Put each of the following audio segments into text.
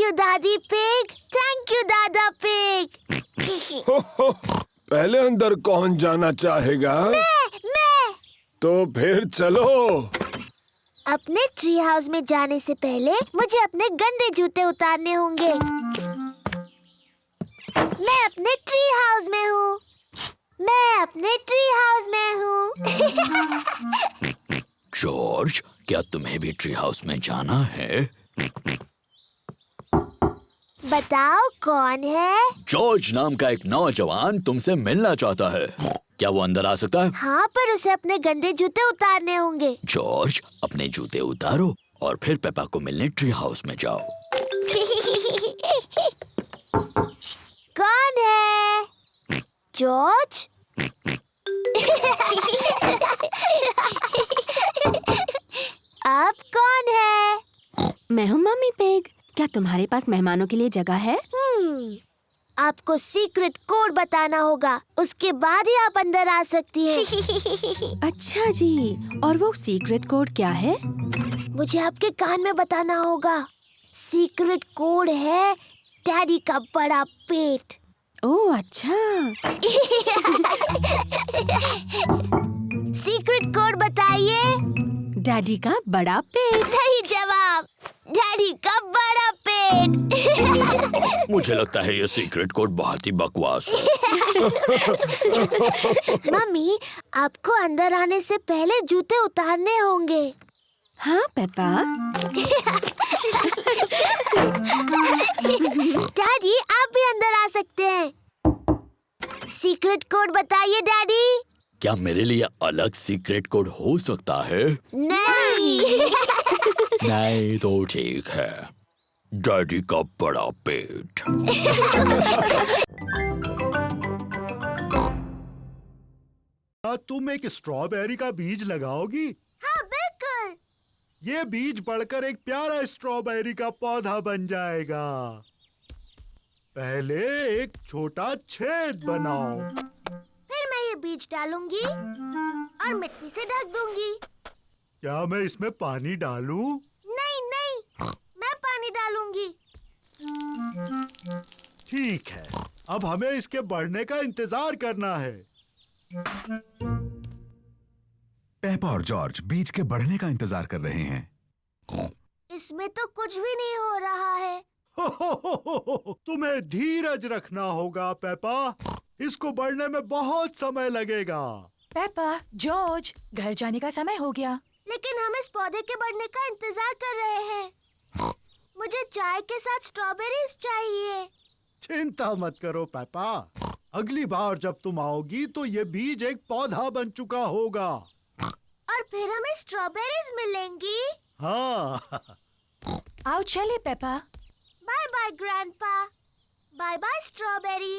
You दादी pig, thank you दादा pig. पहले अंदर कौन जाना चाहेगा? मैं। तो फिर चलो। अपने ट्री हाउस में जाने से पहले मुझे अपने गंदे जूते उतारने होंगे। मैं अपने ट्री हाउस में हूँ। मैं अपने ट्री हाउस में हूँ। जॉर्ज, क्या तुम्हें भी ट्री हाउस में जाना है? बताओ कौन है? जॉर्ज नाम का एक नौजवान तुमसे मिलना चाहता है। क्या वो अंदर आ सकता है? हाँ, पर उसे अपने गंदे जूते उतारने होंगे। जॉर्ज, अपने जूते उतारो और फिर पेपा को मिलने ट्री हाउस में जाओ। कौन है? जॉर्ज? अब कौन है? मैं हूँ मम्मी पिग। क्या तुम्हारे पास मेहमानों के लिए जगह है? आपको सीक्रेट कोड बताना होगा, उसके बाद ही आप अंदर आ सकती हैं। अच्छा जी, और वो सीक्रेट कोड क्या है? मुझे आपके कान में बताना होगा। सीक्रेट कोड है डैडी का बड़ा पेट। ओह अच्छा। सीक्रेट कोड बताइए। डैडी का बड़ा पेट। सही जवाब, डैडी का बड़ा पेट। मुझे लगता है ये सीक्रेट कोड बहुत ही बकवास है। मम्मी, आपको अंदर आने से पहले जूते उतारने होंगे। हाँ पेपा। डैडी, आप भी अंदर आ सकते हैं। सीक्रेट कोड बताइए डैडी। क्या मेरे लिए अलग सीक्रेट कोड हो सकता है? नहीं। नहीं तो ठीक है। डैडी का बड़ा पेट। तुम एक स्ट्रॉबेरी का बीज लगाओगी? हाँ बिल्कुल। ये बीज बढ़कर एक प्यारा स्ट्रॉबेरी का पौधा बन जाएगा। पहले एक छोटा छेद बनाओ। फिर मैं ये बीज डालूंगी और मिट्टी से ढक दूंगी। क्या मैं इसमें पानी डालूं? नहीं नहीं, मैं पानी डालूंगी। ठीक है, अब हमें इसके बढ़ने का इंतजार करना है। पेपा और जॉर्ज बीज के बढ़ने का इंतजार कर रहे हैं। इसमें तो कुछ भी नहीं हो रहा है। तुम्हें धीरज रखना होगा पेपा। इसको बढ़ने में बहुत समय लगेगा। पेपा, जॉर्ज, घर जाने का समय हो गया। लेकिन हम इस पौधे के बढ़ने का इंतजार कर रहे हैं। मुझे चाय के साथ स्ट्रॉबेरीज चाहिए। चिंता मत करो पेपा। अगली बार जब तुम आओगी तो ये बीज एक पौधा बन चुका होगा। और फिर हमें स्ट्रॉबेरीज मिलेंगी। हाँ। आओ चले Peppa. Bye bye grandpa. Bye bye strawberry.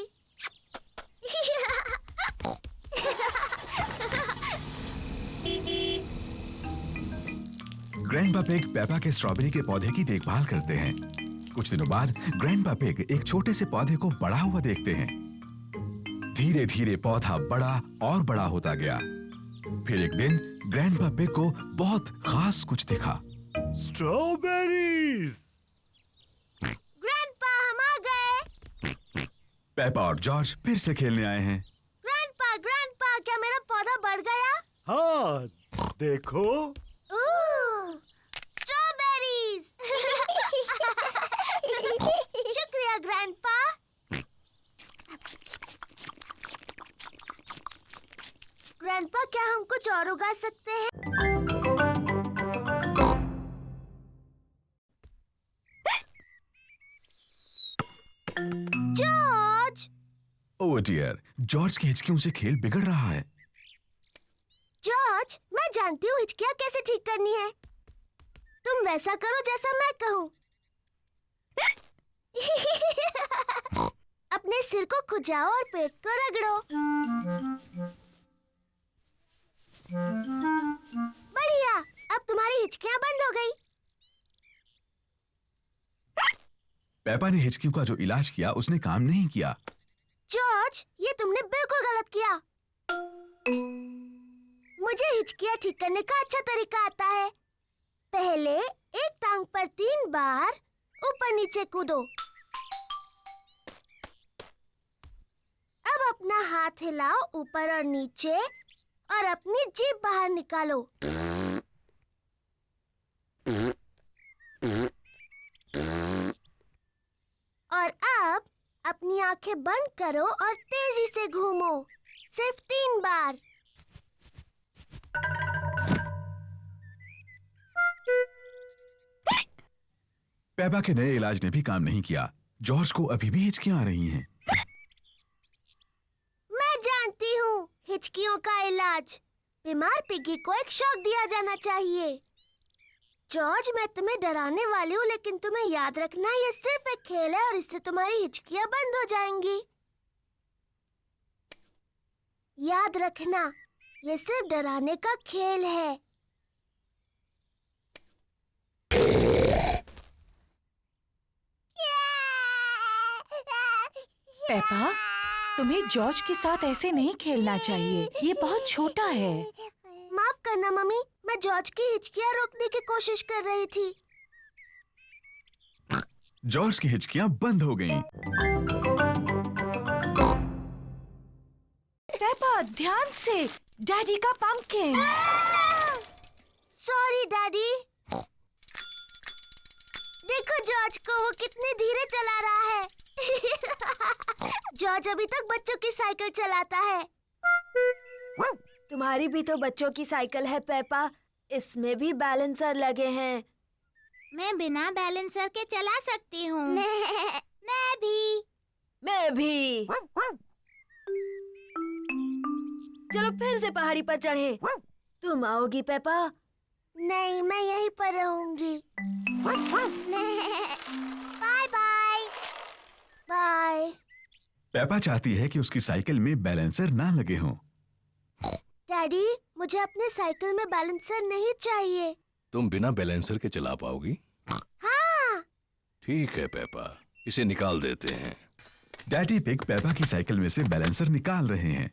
Grandpa pig Peppa के स्ट्रॉबेरी के पौधे की देखभाल करते हैं। कुछ दिनों बाद ग्रैंडपा पिग एक छोटे से पौधे को बड़ा हुआ देखते हैं। धीरे धीरे पौधा बड़ा और बड़ा होता गया। फिर एक दिन ग्रैंडपा पिग को बहुत खास कुछ दिखा। स्ट्रॉबेरीज। ग्रैंडपा, हम आ गए। पेपा और जॉर्ज फिर से खेलने आए हैं। ग्रैंडपा, क्या मेरा पौधा बढ़ गया? हाँ, देखो। स्ट्रॉबेरीज। शुक्रिया ग्रैंडपा। ग्रैंडपा, क्या हम कुछ और उगा सकते हैं? जॉर्ज! ओह डियर, जॉर्ज की हिचकियों से खेल बिगड़ रहा है। जॉर्ज, मैं जानती हूँ हिचकियाँ कैसे ठीक करनी है। तुम वैसा करो जैसा मैं कहूँ। अपने सिर को खुजाओ और पेट को रगड़ो। बढ़िया, अब तुम्हारी हिचकियाँ बंद हो गई। पेपा ने हिचकियों का जो इलाज किया उसने काम नहीं किया। जॉर्ज, ये तुमने बिल्कुल गलत किया। मुझे हिचकियाँ ठीक करने का अच्छा तरीका आता है। पहले एक टांग पर 3 बार ऊपर नीचे कूदो। अब अपना हाथ हिलाओ ऊपर और नीचे और अपनी जीभ बाहर निकालो। और अब अपनी आंखें बंद करो और तेजी से घूमो, सिर्फ 3 बार। पेपा के नए इलाज ने भी काम नहीं किया। जॉर्ज को अभी भी हिचकियां आ रही हैं। मैं जानती हूँ हिचकियों का इलाज। बीमार पिगी को एक शॉक दिया जाना चाहिए। जॉर्ज, मैं तुम्हें डराने वाली हूँ, लेकिन तुम्हें याद रखना ये सिर्फ एक खेल है और इससे तुम्हारी हिचकियां बंद हो जाएंगी। याद रखना, ये सिर्फ डराने का खेल है। पेपा, तुम्हें जॉर्ज के साथ ऐसे नहीं खेलना चाहिए। ये बहुत छोटा है। माफ करना मम्मी, मैं जॉर्ज की हिचकियां रोकने की कोशिश कर रही थी। जॉर्ज की हिचकियां बंद हो गईं। पेपा, ध्यान से, डैडी का पंपकिन। Sorry daddy. देखो जॉर्ज को, वो कितने धीरे चला रहा है। जॉर्ज अभी तक बच्चों की साइकिल चलाता है। तुम्हारी भी तो बच्चों की साइकिल है पेपा, इसमें भी बैलेंसर लगे हैं। मैं बिना बैलेंसर के चला सकती हूँ। मैं भी। चलो फिर से पहाड़ी पर चढ़े। तुम आओगी पेपा? नहीं, मैं यहीं पर रहूंगी। Bye bye. बाय। पेपा चाहती है कि उसकी साइकिल में बैलेंसर ना लगे हों। डैडी, मुझे अपने साइकिल में बैलेंसर नहीं चाहिए। तुम बिना बैलेंसर के चला पाओगी? हाँ। ठीक है पेपा, इसे निकाल देते हैं। डैडी पिग पेपा की साइकिल में से बैलेंसर निकाल रहे हैं।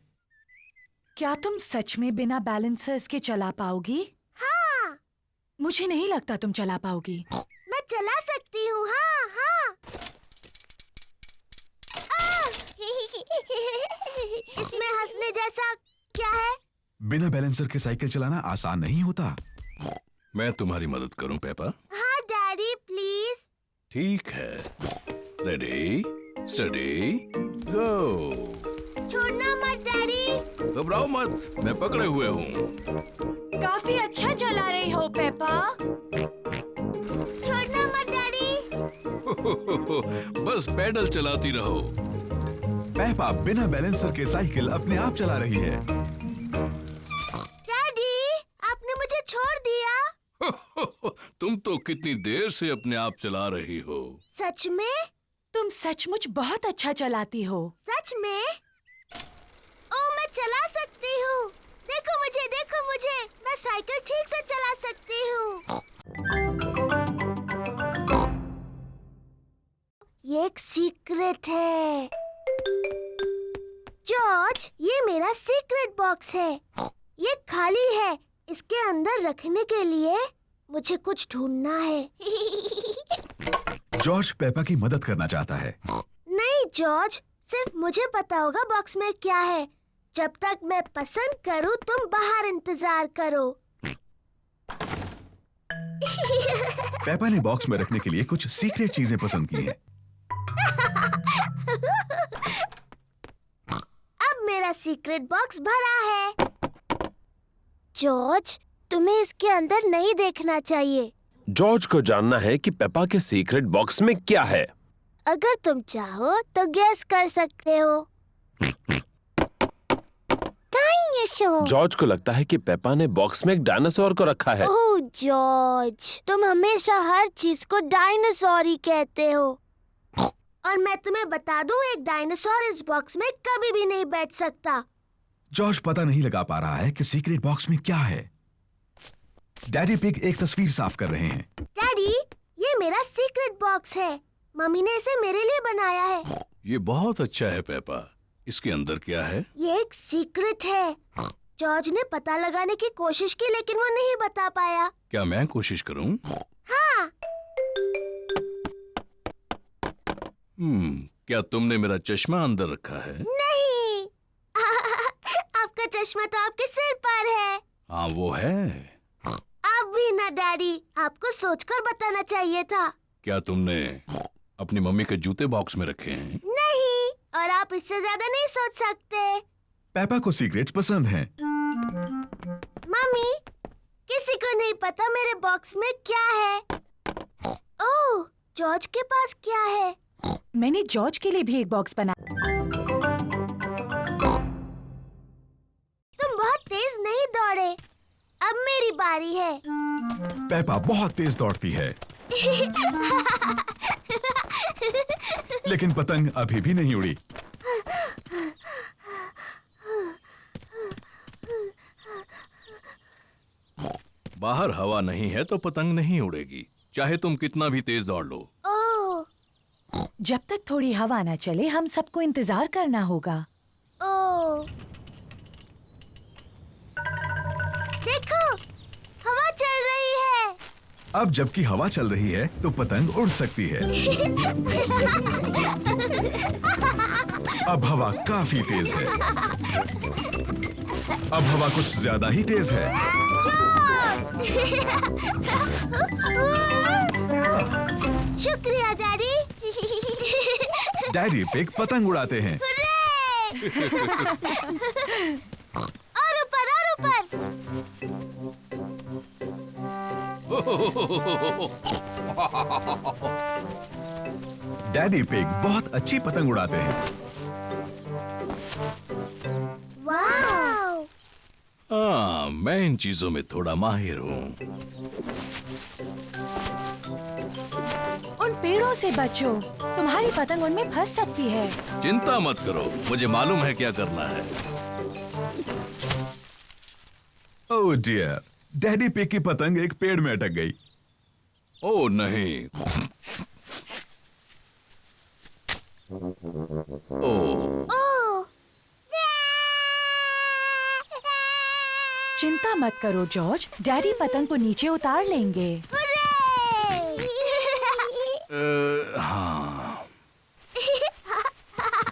क्या तुम सच में बिना बैलेंसर्स के चला पाओगी? हाँ। मुझे नहीं लगता तुम चला पाओगी। मैं चला सकती हूँ। हाँ हाँ। इसमें हंसने जैसा क्या है? बिना बैलेंसर के साइकिल चलाना आसान नहीं होता। मैं तुम्हारी मदद करूं पेपा? हाँ डैडी, प्लीज। ठीक है। रेडी, स्टडी, गो। छोड़ना मत डैडी। घबराओ मत, मैं पकड़े हुए हूँ। काफी अच्छा चला रही हो पेपा। छोड़ना मत डैडी। बस पैडल चलाती रहो। पेपा बिना बैलेंसर के साइकिल अपने आप चला रही है। डैडी, आपने मुझे छोड़ दिया। तुम तो कितनी देर से अपने आप चला रही हो। सच में? तुम सचमुच बहुत अच्छा चलाती हो। सच में? ओ, मैं चला सकती हूँ। देखो मुझे, मैं साइकिल ठीक से चला सकती हूँ। ये एक सीक्रेट है। जॉर्ज, ये मेरा सीक्रेट बॉक्स है। ये खाली है। इसके अंदर रखने के लिए मुझे कुछ ढूंढना है। जॉर्ज पेपा की मदद करना चाहता है। नहीं जॉर्ज, सिर्फ मुझे पता होगा बॉक्स में क्या है। जब तक मैं पसंद करूं, तुम बाहर इंतजार करो। पेपा ने बॉक्स में रखने के लिए कुछ सीक्रेट चीजें पसंद की हैं। अब मेरा सीक्रेट बॉक्स भरा है। जॉर्ज, तुम्हें इसके अंदर नहीं देखना चाहिए। जॉर्ज को जानना है कि पेपा के सीक्रेट बॉक्स में क्या है। अगर तुम चाहो तो गेस कर सकते हो। डायनासोर। जॉर्ज को लगता है कि पेपा ने बॉक्स में एक डायनासोर को रखा है। ओह जॉर्ज, तुम हमेशा हर चीज को डायनासोर ही कहते हो। और मैं तुम्हें बता दूं, एक डायनासोर इस बॉक्स में कभी भी नहीं बैठ सकता। जॉर्ज पता नहीं लगा पा रहा है कि सीक्रेट बॉक्स में क्या है। डैडी पिग एक तस्वीर साफ कर रहे हैं। डैडी, ये मेरा सीक्रेट बॉक्स है। मम्मी ने इसे मेरे लिए बनाया है। ये बहुत अच्छा है पेपा। इसके अंदर क्या है? ये एक सीक्रेट है। जॉर्ज ने पता लगाने की कोशिश की, लेकिन वो नहीं बता पाया। क्या मैं कोशिश करूं? हाँ। क्या तुमने मेरा चश्मा अंदर रखा है? नहीं। आपका चश्मा तो आपके सिर पर है। हाँ वो है। अब भी ना डैडी, आपको सोचकर बताना चाहिए था। क्या तुमने अपनी मम्मी के जूते बॉक्स में रखे हैं? नहीं, और आप इससे ज्यादा नहीं सोच सकते। पेपा को सीक्रेट्स पसंद हैं। मम्मी, किसी को नहीं पता मेरे बॉक्स में क्या है। ओह, जॉर्ज के पास क्या है? मैंने जॉर्ज के लिए भी एक बॉक्स बना। तुम बहुत तेज नहीं दौड़े। अब मेरी बारी है। पेपा बहुत तेज दौड़ती है, लेकिन पतंग अभी भी नहीं उड़ी। बाहर हवा नहीं है तो पतंग नहीं उड़ेगी, चाहे तुम कितना भी तेज दौड़ लो। ओह, जब तक थोड़ी हवा न चले हम सबको इंतजार करना होगा। ओह, देखो, हवा चल रही है। अब जबकि हवा चल रही है तो पतंग उड़ सकती है। अब हवा काफी तेज है। अब हवा कुछ ज्यादा ही तेज है। शुक्रिया डैडी। डैडी पिग पतंग उड़ाते हैं। और ऊपर और ऊपर। डैडी पिग बहुत अच्छी पतंग उड़ाते हैं। वाओ! हाँ, मैं इन चीजों में थोड़ा माहिर हूँ। उन पेड़ों से बचो, तुम्हारी पतंग उनमें फंस सकती है। चिंता मत करो, मुझे मालूम है क्या करना है। ओह डियर, डैडी पिग की पतंग एक पेड़ में अटक गई। ओह नहीं। ओह, ओह! चिंता मत करो जॉर्ज, डैडी पतंग को नीचे उतार लेंगे। हाँ।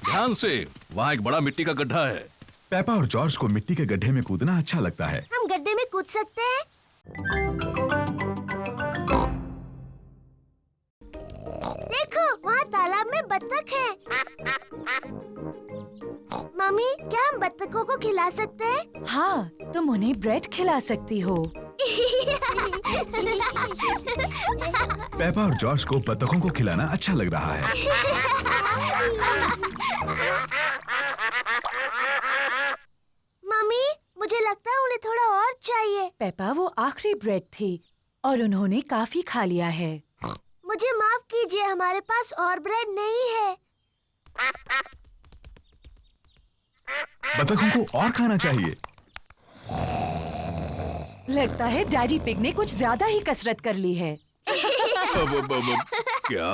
ध्यान से, वहाँ एक बड़ा मिट्टी का गड्ढा है। पेपा और जॉर्ज को मिट्टी के गड्ढे में कूदना अच्छा लगता है। हम गड्ढे में कूद सकते हैं? देखो, वहाँ तालाब में बत्तख है। मम्मी, क्या हम बत्तखों को खिला सकते हैं? हाँ, तुम उन्हें ब्रेड खिला सकती हो। पेपा और जॉर्ज को बतखों को खिलाना अच्छा लग रहा है। मम्मी, मुझे लगता है उन्हें थोड़ा और चाहिए। पेपा, वो आखिरी ब्रेड थी और उन्होंने काफी खा लिया है। मुझे माफ कीजिए, हमारे पास और ब्रेड नहीं है। बतखों को और खाना चाहिए। लगता है डैडी पिग ने कुछ ज्यादा ही कसरत कर ली है। क्या?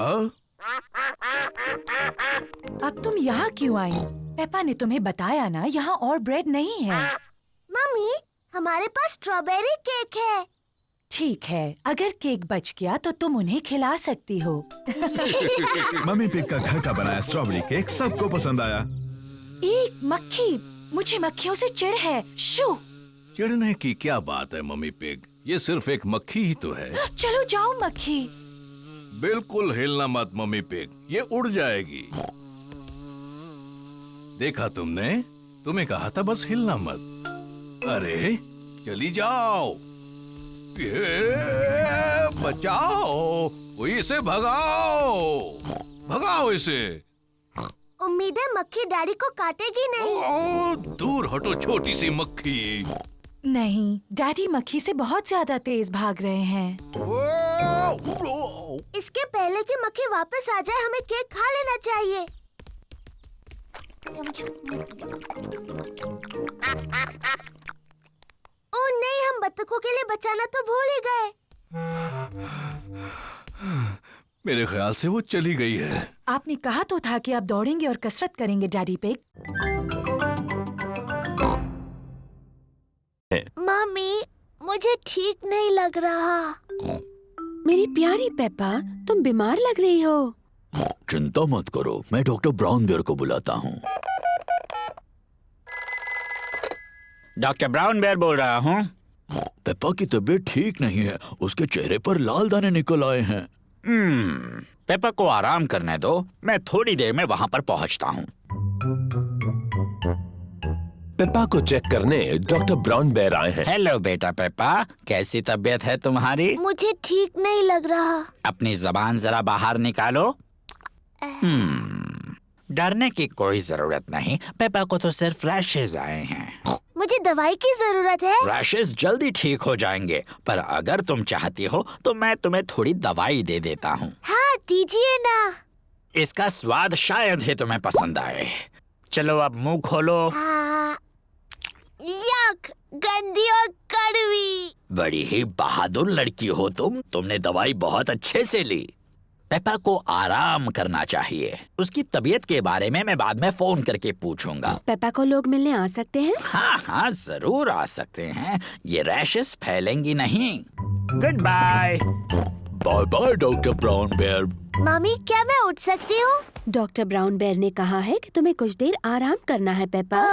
अब तुम यहाँ क्यों आई? पेपा ने तुम्हें बताया ना, यहाँ और ब्रेड नहीं है। मम्मी, हमारे पास स्ट्रॉबेरी केक है। ठीक है, अगर केक बच गया तो तुम उन्हें खिला सकती हो। मम्मी पिग का घर का बनाया स्ट्रॉबेरी केक सबको पसंद आया। एक मक्खी, मुझे मक्खियों से चिढ़ है। शू! चिढ़ने की क्या बात है मम्मी पिग, ये सिर्फ एक मक्खी ही तो है। चलो जाओ मक्खी। बिल्कुल हिलना मत मम्मी पिग, ये उड़ जाएगी। देखा तुमने, तुम्हें कहा था बस हिलना मत। अरे चली जाओ, ये बचाओ, कोई इसे भगाओ, भगाओ इसे। उम्मीद है मक्खी डैडी को काटेगी नहीं। ओ, दूर हटो छोटी सी मक्खी। नहीं, डैडी मक्खी से बहुत ज्यादा तेज भाग रहे हैं। इसके पहले कि मक्खी वापस आ जाए, हमें केक खा लेना चाहिए। ओह नहीं, हम बत्तखों के लिए बचाना तो भूल ही गए। मेरे ख्याल से वो चली गई है। आपने कहा तो था कि आप दौड़ेंगे और कसरत करेंगे डैडी पिग। मम्मी, मुझे ठीक नहीं लग रहा। मेरी प्यारी पेपा, तुम बीमार लग रही हो। चिंता मत करो, मैं डॉक्टर ब्राउन बेयर को बुलाता हूँ। डॉक्टर ब्राउन बेयर बोल रहा हूँ। पेप्पा की तबीयत ठीक नहीं है, उसके चेहरे पर लाल दाने निकल आए हैं। पेप्पा को आराम करने दो, मैं थोड़ी देर में वहाँ पर पहुँचता हूँ। पेप्पा को चेक करने डॉक्टर ब्राउन बेयर आए हैं। हेलो बेटा पेप्पा, कैसी तबीयत है तुम्हारी? मुझे ठीक नहीं लग रहा। अपनी जबान जरा बाहर निकालो। डरने की कोई जरूरत नहीं, पेप्पा को तो सिर्फ रैशेज आए हैं। मुझे दवाई की जरूरत है। रैशेज जल्दी ठीक हो जाएंगे, पर अगर तुम चाहती हो तो मैं तुम्हें थोड़ी दवाई दे देता हूँ। हाँ दीजिए ना। इसका स्वाद शायद ही तुम्हें पसंद आए। चलो अब मुंह खोलो। यक, गंदी और कड़वी। बड़ी ही बहादुर लड़की हो तुमने दवाई बहुत अच्छे से ली। पेप्पा को आराम करना चाहिए। उसकी तबीयत के बारे में मैं बाद में फोन करके पूछूंगा। पेप्पा को लोग मिलने आ सकते हैं? हाँ हाँ जरूर आ सकते हैं, ये रैशेस फैलेंगी नहीं। Goodbye. Bye bye doctor Brown bear. Mummy क्या मैं उठ सकती हूँ? डॉक्टर ब्राउन बेयर ने कहा है कि तुम्हें कुछ देर आराम करना है पेप्पा।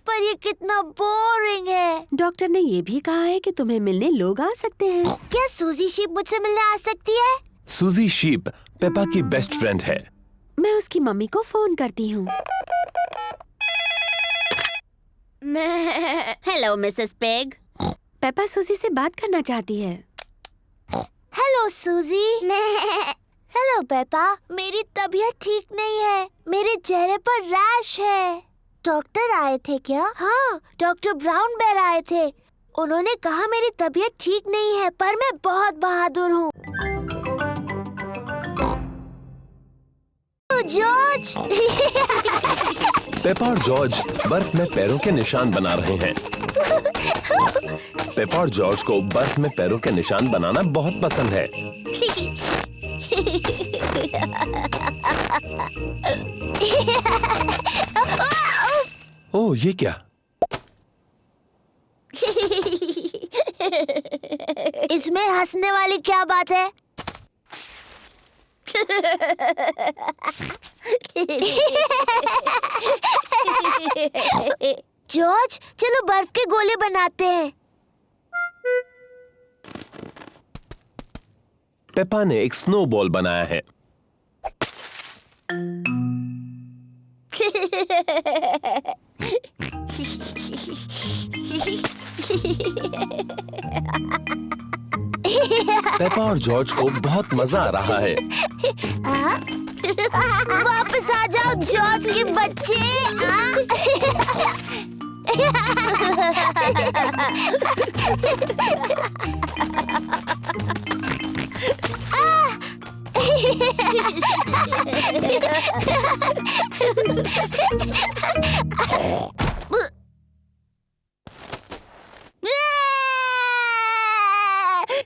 पर ये कितना बोरिंग है। डॉक्टर ने ये भी कहा है कि तुम्हें मिलने लोग आ सकते हैं। क्या सूजी शीप मुझसे मिलने आ सकती है? सूजी शीप पेप्पा की बेस्ट फ्रेंड है। मैं उसकी मम्मी को फोन करती हूँ। Hello Mrs peg. पेप्पा सूजी से बात करना चाहती है। हेलो सूजी। हेलो पेपा, मेरी तबीयत ठीक नहीं है। मेरे चेहरे पर रैश है। डॉक्टर आए थे क्या? हाँ, डॉक्टर ब्राउन बेयर आए थे। उन्होंने कहा मेरी तबीयत ठीक नहीं है, पर मैं बहुत बहादुर हूँ। जॉर्ज। पेप्पा और जॉर्ज बर्फ में पैरों के निशान बना रहे हैं। पेप्पा और जॉर्ज को बर्फ में पैरों के निशान बनाना बहुत पसंद है। ओह, ये क्या? इसमें हंसने वाली क्या बात है? जॉर्ज, चलो बर्फ के गोले बनाते हैं। पेप्पा ने एक स्नोबॉल बनाया है। पेप्पा और जॉर्ज को बहुत मजा आ रहा है। वापस आ जाओ जॉर्ज के बच्चे।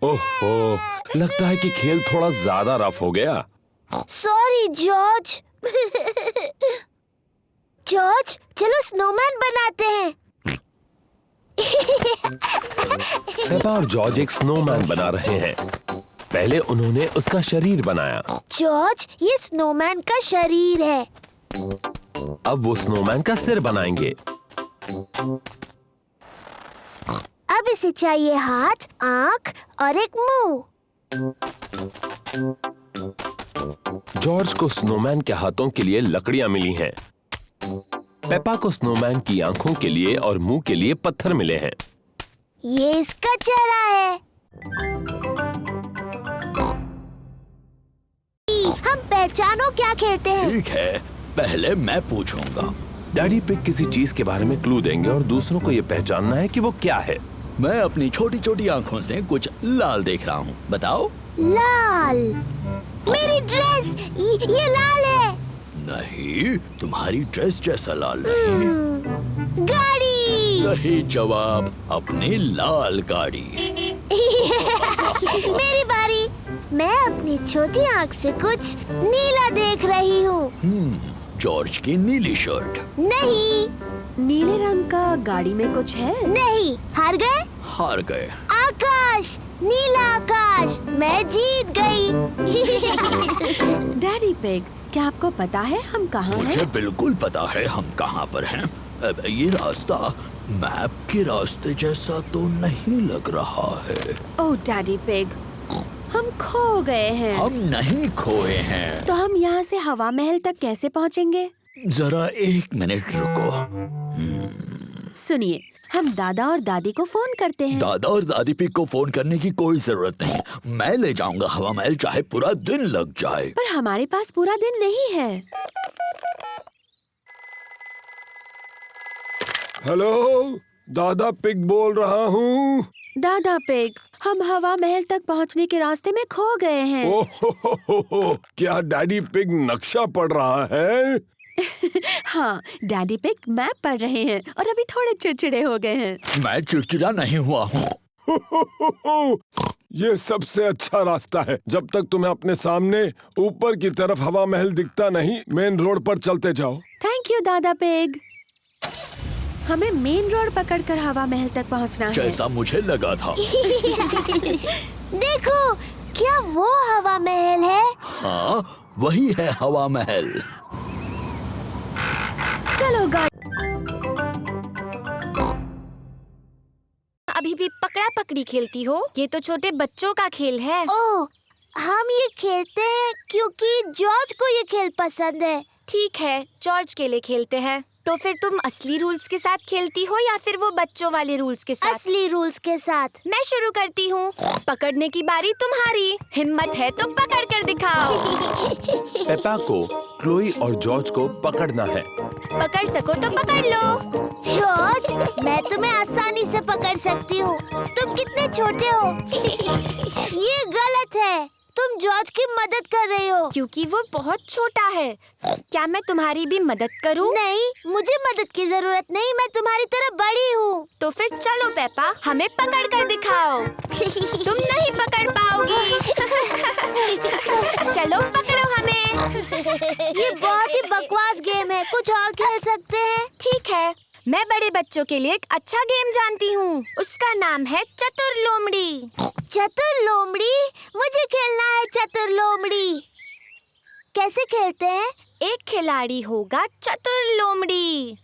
ओह, लगता है कि खेल थोड़ा ज्यादा रफ हो गया। Sorry George. जॉर्ज, चलो स्नोमैन बनाते हैं। पेप्पा और जॉर्ज एक स्नोमैन बना रहे हैं। पहले उन्होंने उसका शरीर बनाया। जॉर्ज, ये स्नोमैन का शरीर है। अब वो स्नोमैन का सिर बनाएंगे। अब इसे चाहिए हाथ, आंख और एक मुंह। जॉर्ज को स्नोमैन के हाथों के लिए लकड़ियां मिली हैं। पेप्पा को स्नोमैन की आंखों के लिए और मुंह के लिए पत्थर मिले हैं। ये इसका चेहरा है। हम पहचानो क्या खेलते हैं। ठीक है, पहले मैं पूछूंगा। डैडी पिग किसी चीज के बारे में क्लू देंगे और दूसरों को ये पहचानना है कि वो क्या है। मैं अपनी छोटी छोटी आंखों से कुछ लाल देख रहा हूँ, बताओ। लाल। मेरी ड्रेस, ये लाल है। नहीं, तुम्हारी ड्रेस जैसा लाल नहीं। गाड़ी। सही जवाब, अपनी लाल गाड़ी। मेरी बारी। मैं अपनी छोटी आंख से कुछ नीला देख रही हूँ। जॉर्ज की नीली शर्ट। नहीं। नीले रंग का गाड़ी में कुछ है? नहीं। हार गए? हार गए। आकाश, नीला आकाश, मैं जीत गई। डैडी पिग, क्या आपको पता है हम कहाँ मुझे हैं? बिल्कुल पता है हम कहाँ पर हैं। अब ये रास्ता मैप के रास्ते जैसा तो नहीं लग रहा है। ओह डैडी पिग, हम खो गए हैं। हम नहीं खोए हैं। तो हम यहाँ से हवा महल तक कैसे पहुँचेंगे? जरा 1 मिनट रुको। सुनिए, हम दादा और दादी को फोन करते हैं। दादा और दादी पिग को फोन करने की कोई जरूरत नहीं। मैं ले जाऊंगा हवा महल, चाहे पूरा दिन लग जाए। पर हमारे पास पूरा दिन नहीं है। हेलो, दादा पिग बोल रहा हूँ। दादा पिग, हम हवा महल तक पहुँचने के रास्ते में खो गए हैं। ओह, क्या डैडी पिग नक्शा पढ़ रहा है? हाँ, डैडी पिग मैप पढ़ रहे हैं और अभी थोड़े चिड़चिड़े हो गए हैं। मैं चिड़चिड़ा नहीं हुआ हूँ। ये सबसे अच्छा रास्ता है। जब तक तुम्हें अपने सामने ऊपर की तरफ हवा महल दिखता नहीं, मेन रोड पर चलते जाओ। थैंक यू दादा पिग। हमें मेन रोड पकड़कर हवा महल तक पहुंचना है। जैसा मुझे लगा था। देखो, क्या वो हवा महल है? हाँ, वही है हवा महल। चलो गाइस। अभी भी पकड़ा पकड़ी खेलती हो? ये तो छोटे बच्चों का खेल है। ओह, हम ये खेलते हैं क्योंकि जॉर्ज को ये खेल पसंद है। ठीक है, जॉर्ज के लिए खेलते हैं। तो फिर तुम असली रूल्स के साथ खेलती हो या फिर वो बच्चों वाले रूल्स के साथ? असली रूल्स के साथ। मैं शुरू करती हूँ। पकड़ने की बारी तुम्हारी। हिम्मत है तो पकड़ कर दिखाओ। पेपा को क्लोई और जॉर्ज को पकड़ना है। पकड़ सको तो पकड़ लो। जॉर्ज, मैं तुम्हें आसानी से पकड़ सकती हूँ। तुम कितने छोटे हो। ये गलत है। तुम जॉर्ज की मदद कर रही हो। क्योंकि वो बहुत छोटा है। क्या मैं तुम्हारी भी मदद करूं? नहीं, मुझे मदद की जरूरत नहीं। मैं तुम्हारी तरह बड़ी हूँ। तो फिर चलो पेपा, हमें पकड़ कर दिखाओ। तुम नहीं पकड़ पाओगी। चलो पकड़ो हमें। ये बहुत ही बकवास गेम है। कुछ और खेल सकते हैं? ठीक है, मैं बड़े बच्चों के लिए एक अच्छा गेम जानती हूँ। उसका नाम है चतुर लोमड़ी। चतुर लोमड़ी? मुझे खेलना है चतुर लोमड़ी। कैसे खेलते हैं? एक खिलाड़ी होगा चतुर लोमड़ी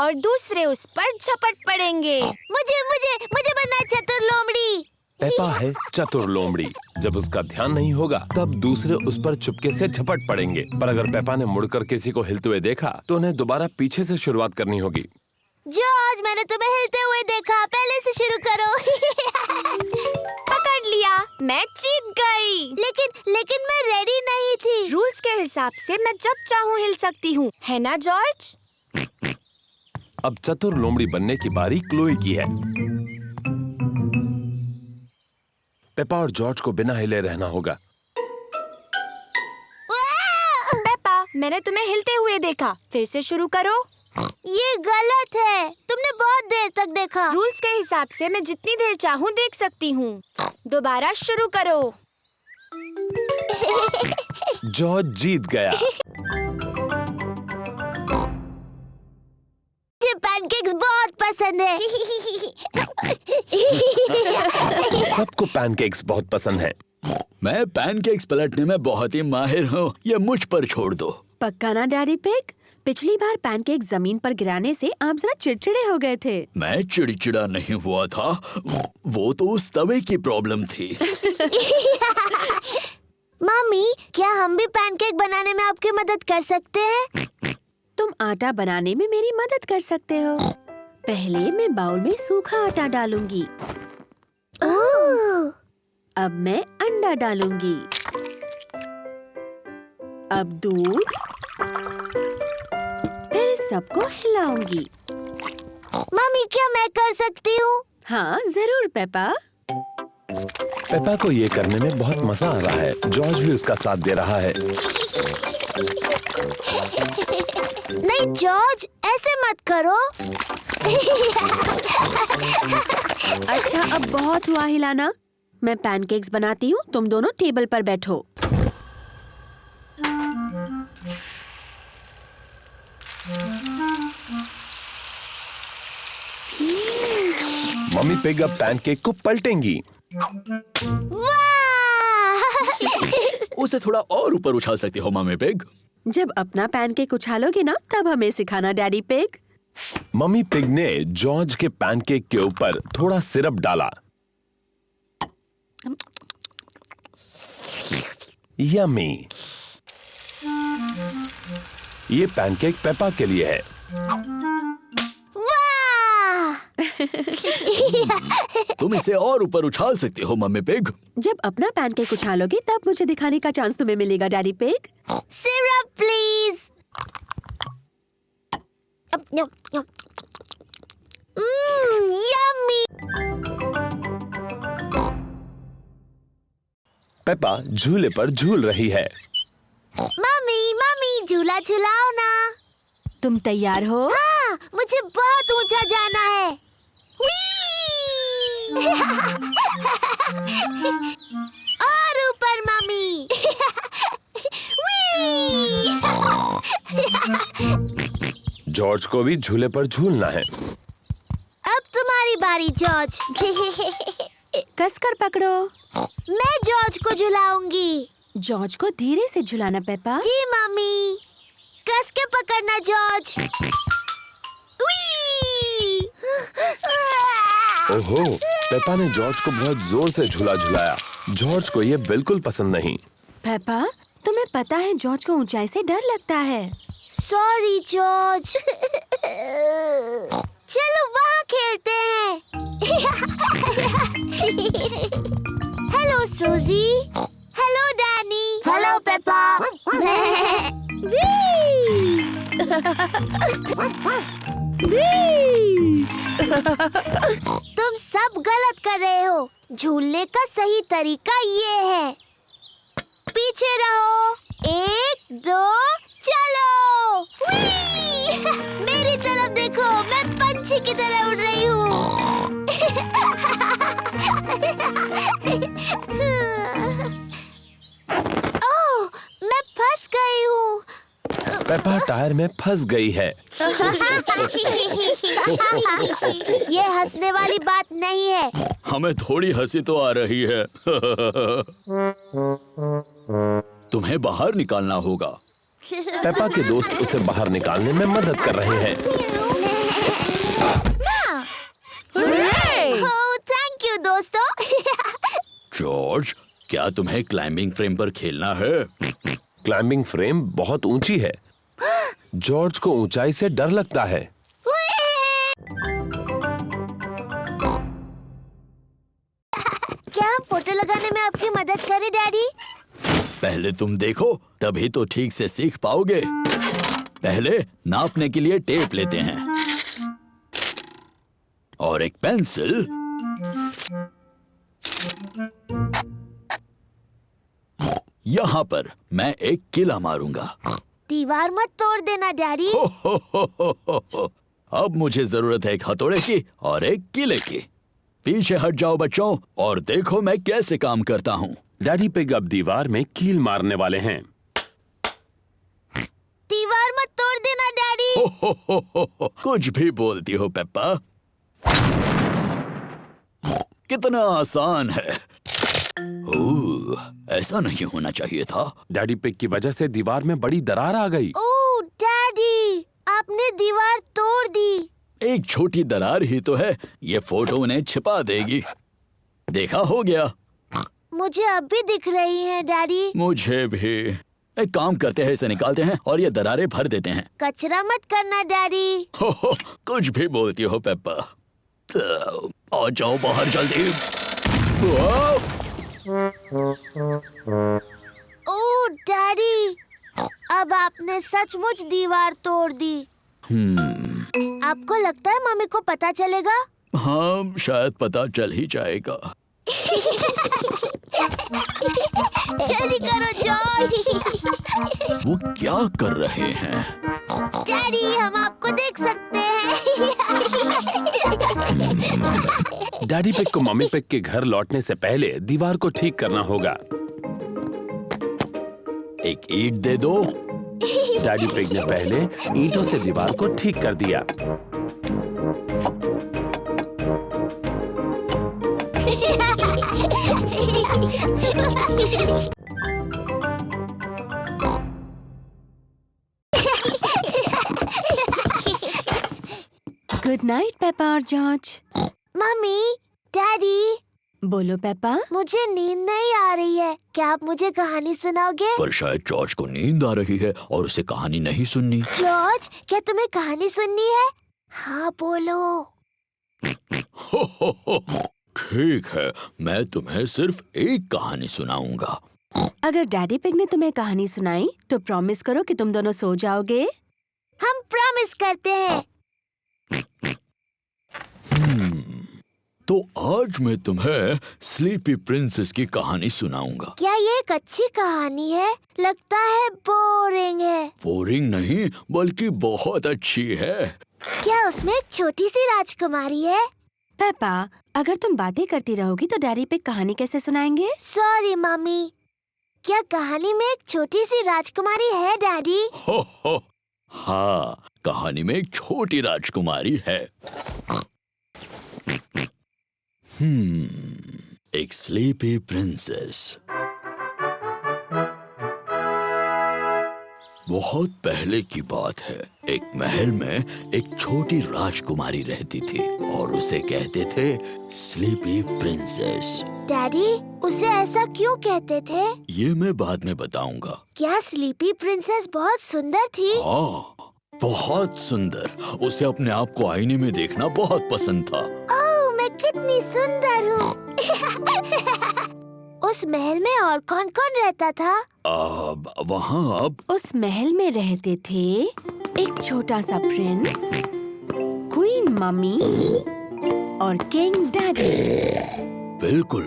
और दूसरे उस पर झपट पड़ेंगे। मुझे मुझे मुझे बनना है चतुर लोमड़ी। पेपा है चतुर लोमड़ी। जब उसका ध्यान नहीं होगा तब दूसरे उस पर चुपके से झपट पड़ेंगे। पर अगर पेपा ने मुड़कर किसी को हिलते हुए देखा तो उन्हें दोबारा पीछे से शुरुआत करनी होगी। जॉर्ज, मैंने तुम्हें हिलते हुए देखा। पहले से शुरू करो। पकड़ लिया, मैं जीत गई। लेकिन मैं रेडी नहीं थी। रूल्स के हिसाब से मैं जब चाहूँ हिल सकती हूँ, है ना जॉर्ज? अब चतुर लोमड़ी बनने की बारी क्लोई की है। पेपा और जॉर्ज को बिना हिले रहना होगा। पेपा, मैंने तुम्हें हिलते हुए देखा। फिर से शुरू करो। ये गलत है। तुमने बहुत देर तक देखा। रूल्स के हिसाब से मैं जितनी देर चाहूँ देख सकती हूँ। दोबारा शुरू करो। जॉर्ज जीत गया। मुझे पैनकेक्स बहुत पसंद है। सबको पैनकेक्स बहुत पसंद है। मैं पैनकेक्स पलटने में बहुत ही माहिर हूँ। ये मुझ पर छोड़ दो। पक्का ना डैडी पिग? पिछली बार पैनकेक जमीन पर गिराने से आप जरा चिड़चिड़े हो गए थे। मैं चिड़चिड़ा नहीं हुआ था। वो तो उस तवे की प्रॉब्लम थी। मम्मी, क्या हम भी पैनकेक बनाने में आपकी मदद कर सकते हैं? तुम आटा बनाने में मेरी मदद कर सकते हो। पहले मैं बाउल में सूखा आटा डालूंगी। अब मैं अंडा डालूंगी। अब दूध। फिर सबको हिलाऊंगी। मम्मी, क्या मैं कर सकती हूँ? हाँ जरूर पेपा। पेपा को ये करने में बहुत मजा आ रहा है। जॉर्ज भी उसका साथ दे रहा है। नहीं जॉर्ज, ऐसे मत करो। अच्छा, अब बहुत हुआ हिलाना। मैं पैनकेक्स बनाती हूँ, तुम दोनों टेबल पर बैठो। मम्मी पिग अब पैनकेक को पलटेंगी। वाह! उसे थोड़ा और ऊपर उछाल सकती हो मम्मी पिग। जब अपना पैनकेक उछालोगे ना तब हमें सिखाना डैडी पिग। मम्मी पिग ने जॉर्ज के पैनकेक के ऊपर थोड़ा सिरप डाला। यम्मी। ये पैनकेक पेपा के लिए है। वाह! तुम इसे और ऊपर उछाल सकती हो मम्मी पिग। जब अपना पैनकेक उछालोगे तब मुझे दिखाने का चांस तुम्हें मिलेगा daddy pig. Syrup please. Yummy. Peppa झूले पर झूल रही है। मम्मी मम्मी झूला झुलाओ ना। तुम तैयार हो? हाँ, मुझे बहुत ऊंचा जाना है। और ऊपर मम्मी। जॉर्ज को भी झूले पर झूलना है। अब तुम्हारी बारी जॉर्ज। कसकर पकड़ो। मैं जॉर्ज को झुलाऊंगी। जॉर्ज को धीरे से झुलाना पेपा। जी मम्मी। कस के पकड़ना जॉर्ज। ओहो, पेपा ने जॉर्ज को बहुत जोर से झूला झुलाया। जॉर्ज को ये बिल्कुल पसंद नहीं। पेपा, तुम्हें पता है जॉर्ज को ऊंचाई से डर लगता है। Sorry George. चलो वहाँ खेलते हैं। हेलो सूजी। Hello Danny. Hello Peppa. तुम सब गलत कर रहे हो। झूलने का सही तरीका ये है। पीछे रहो। 1 2 चलो। मेरी तरफ देखो, मैं पंछी की तरह उड़ रही हूँ। ओह, मैं फंस गई हूँ। पेपा टायर में फंस गई है। ये हंसने वाली बात नहीं है। हमें थोड़ी हंसी तो आ रही है। तुम्हें बाहर निकालना होगा। पेपा के दोस्त उसे बाहर निकालने में मदद कर रहे हैं। ओह, थैंक यू दोस्तों। जॉर्ज, क्या तुम्हें क्लाइंबिंग फ्रेम पर खेलना है? क्लाइंबिंग फ्रेम बहुत ऊंची है। जॉर्ज को ऊंचाई से डर लगता है। क्या हम फोटो लगाने में आपकी मदद करें डैडी? पहले तुम देखो, तभी तो ठीक से सीख पाओगे। पहले नापने के लिए टेप लेते हैं और एक पेंसिल। यहाँ पर मैं एक किला मारूंगा। दीवार मत तोड़ देना डैडी। हो। अब मुझे जरूरत है एक हथौड़े की और एक किले की। पीछे हट जाओ बच्चों और देखो मैं कैसे काम करता हूँ। डैडी पिग अब दीवार में कील मारने वाले हैं। दीवार मत तोड़ देना डैडी। हो। कुछ भी बोलती हो पेप्पा। कितना आसान है। ओह, ऐसा नहीं होना चाहिए था। डैडी पिग की वजह से दीवार में बड़ी दरार आ गई। ओह डैडी, आपने दीवार तोड़ दी। एक छोटी दरार ही तो है, ये फोटो उन्हें छिपा देगी। देखा, हो गया। मुझे अब भी दिख रही हैं डैडी। मुझे भी। एक काम करते हैं, इसे निकालते हैं और ये दरारें भर देते हैं। कचरा मत करना डैडी। हो, कुछ भी बोलती हो पेप्पा। तो आ जाओ बाहर जल्दी। ओह डैडी, अब आपने सचमुच दीवार तोड़ दी। आपको लगता है मम्मी को पता चलेगा? हाँ, शायद पता चल ही जाएगा। जल्दी करो जॉर्ज। वो क्या कर रहे हैं? डैडी, हम आपको देख सकते हैं। डैडी पिग को मम्मी पिग के घर लौटने से पहले दीवार को ठीक करना होगा। एक ईंट दे दो। डैडी पिग ने पहले ईंटों से दीवार को ठीक कर दिया। गुड नाइट पेपा और जॉर्ज। मम्मी, डैडी, बोलो पेपा। मुझे नींद नहीं आ रही है, क्या आप मुझे कहानी सुनाओगे? पर शायद जॉर्ज को नींद आ रही है और उसे कहानी नहीं सुननी। जॉर्ज, क्या तुम्हें कहानी सुननी है? हाँ बोलो। ठीक है, मैं तुम्हें सिर्फ एक कहानी सुनाऊंगा। अगर डैडी पिग ने तुम्हें कहानी सुनाई तो प्रॉमिस करो कि तुम दोनों सो जाओगे। हम प्रॉमिस करते हैं। तो आज मैं तुम्हें स्लीपी प्रिंसेस की कहानी सुनाऊंगा। क्या ये एक अच्छी कहानी है? लगता है बोरिंग है। बोरिंग नहीं, बल्कि बहुत अच्छी है। क्या उसमें एक छोटी सी राजकुमारी है? पेपा, अगर तुम बातें करती रहोगी तो डैडी पिग कहानी कैसे सुनाएंगे? सॉरी मम्मी, क्या कहानी में एक छोटी सी राजकुमारी है डैडी? हो, हाँ, कहानी में एक छोटी राजकुमारी है। एक स्लीपी प्रिंसेस। बहुत पहले की बात है, एक महल में एक छोटी राजकुमारी रहती थी और उसे कहते थे स्लीपी प्रिंसेस। डैडी, उसे ऐसा क्यों कहते थे? ये मैं बाद में बताऊंगा। क्या स्लीपी प्रिंसेस बहुत सुंदर थी? हाँ, बहुत सुंदर। उसे अपने आप को आईने में देखना बहुत पसंद था। ओह, मैं कितनी सुंदर हूँ। उस महल में और कौन कौन रहता था? वहाँ उस महल में रहते थे एक छोटा सा प्रिंस, क्वीन मम्मी और किंग डैडी। बिल्कुल,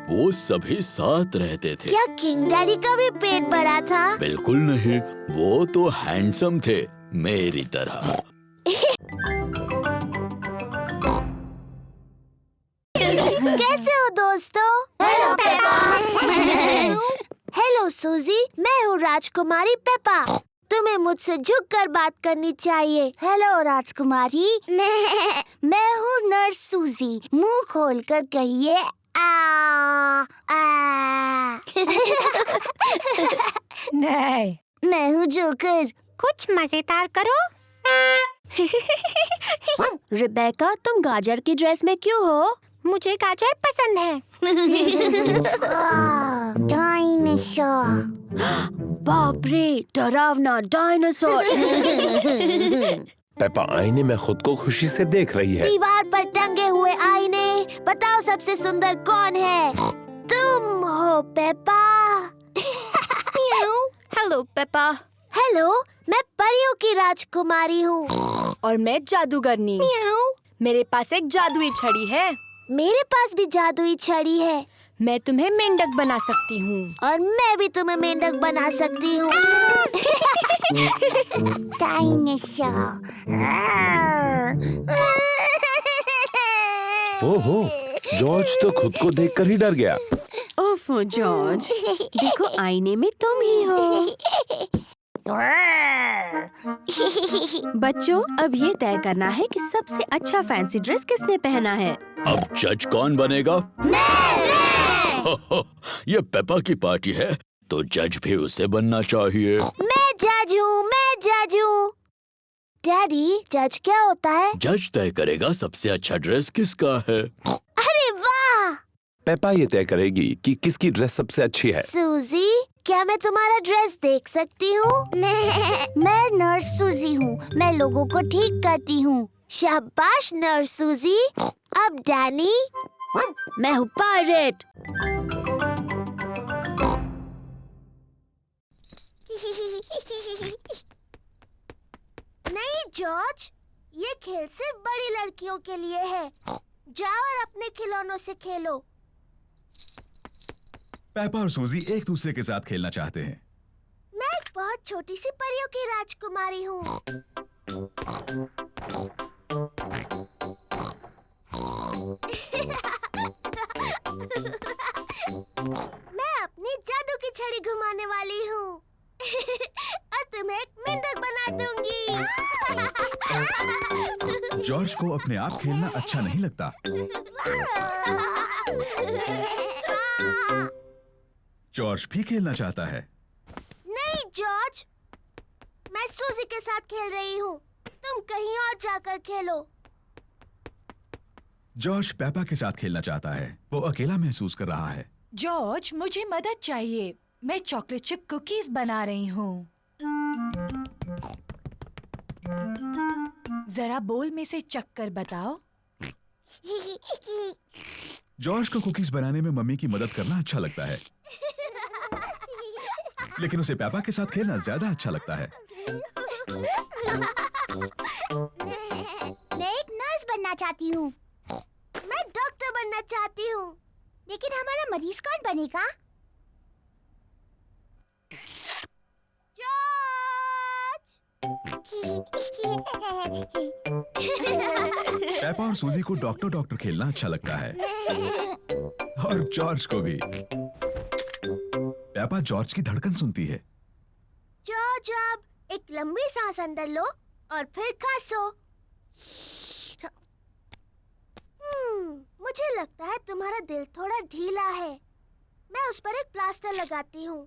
वो सभी साथ रहते थे। क्या किंग डैडी का भी पेट बड़ा था? बिल्कुल नहीं, वो तो हैंडसम थे, मेरी तरह। कैसे हो दोस्तों? Hello Peppa. हेलो सूजी, मैं हूँ राजकुमारी पेपा। तुम्हें मुझसे झुककर बात करनी चाहिए। हेलो राजकुमारी, मैं हूँ नर्स सूजी। मुंह खोलकर कहिए आ। नहीं, मैं हूँ जोकर। कुछ मजेदार करो। रिबेका, तुम गाजर की ड्रेस में क्यों हो? मुझे गाजर पसंद है। डायनासोर। बाप रे, डरावना डायनासोर। पेपा आईने में खुद को खुशी से देख रही है। दीवार पर टंगे हुए आईने, बताओ सबसे सुंदर कौन है? तुम हो पेपा। Hello Peppa. हेलो, मैं परियों की राजकुमारी हूँ। और मैं जादूगरनी। मेरे पास एक जादुई छड़ी है। मेरे पास भी जादुई छड़ी है। मैं तुम्हें मेंढक बना सकती हूँ। और मैं भी तुम्हें मेंढक बना सकती हूँ। डायनासोर। ओहो, जॉर्ज तो खुद को देखकर ही डर गया। ओफो जॉर्ज, देखो आईने में तुम ही हो। बच्चों, अब ये तय करना है कि सबसे अच्छा फैंसी ड्रेस किसने पहना है। अब जज कौन बनेगा? ये पेपा की पार्टी है, तो जज भी उसे बनना चाहिए। मैं जज हूँ, मैं जज हूँ। डैडी, जज क्या होता है? जज तय करेगा सबसे अच्छा ड्रेस किसका है। अरे वाह! पेपा ये तय करेगी कि किसकी ड्रेस सबसे अच्छी है। सूजी, क्या मैं तुम्हारा ड्रेस देख सकती हूँ? मैं नर्स सूजी हूँ, मैं लोगों को ठीक करती हूँ। शाबाश नर्स सूजी। अब डैनी। मैं हूँ पायरेट। नहीं जॉर्ज, ये खेल सिर्फ बड़ी लड़कियों के लिए है। जाओ और अपने खिलौनों से खेलो। पेपा और सूजी एक दूसरे के साथ खेलना चाहते हैं। मैं एक बहुत छोटी सी परियों की राजकुमारी हूँ। मैं अपनी जादू की छड़ी घुमाने वाली हूँ। और तुम्हें एक मेंढक बना दूंगी। जॉर्ज को अपने आप खेलना अच्छा नहीं लगता। जॉर्ज भी खेलना चाहता है। नहीं जॉर्ज, मैं सूजी के साथ खेल रही हूँ। तुम कहीं और जाकर खेलो। जॉर्ज पेपा के साथ खेलना चाहता है। वो अकेला महसूस कर रहा है। जॉर्ज, मुझे मदद चाहिए। मैं चॉकलेट चिप कुकीज बना रही हूँ। जरा बोल में से चक्कर बताओ। जॉर्ज को कुकीज बनाने में मम्मी की मदद करना अच्छा लगता है, लेकिन उसे पेपा के साथ खेलना ज्यादा अच्छा लगता है। मैं एक नर्स बनना चाहती हूँ। मैं डॉक्टर बनना चाहती हूँ। लेकिन हमारा मरीज कौन बनेगा? पेपा और सूजी को डॉक्टर खेलना अच्छा लगता है, और जॉर्ज को भी। पेपा जॉर्ज की धड़कन सुनती है। जॉर्ज, अब एक लंबी सांस अंदर लो और फिर खांसो। मुझे लगता है तुम्हारा दिल थोड़ा ढीला है। मैं उस पर एक प्लास्टर लगाती हूँ।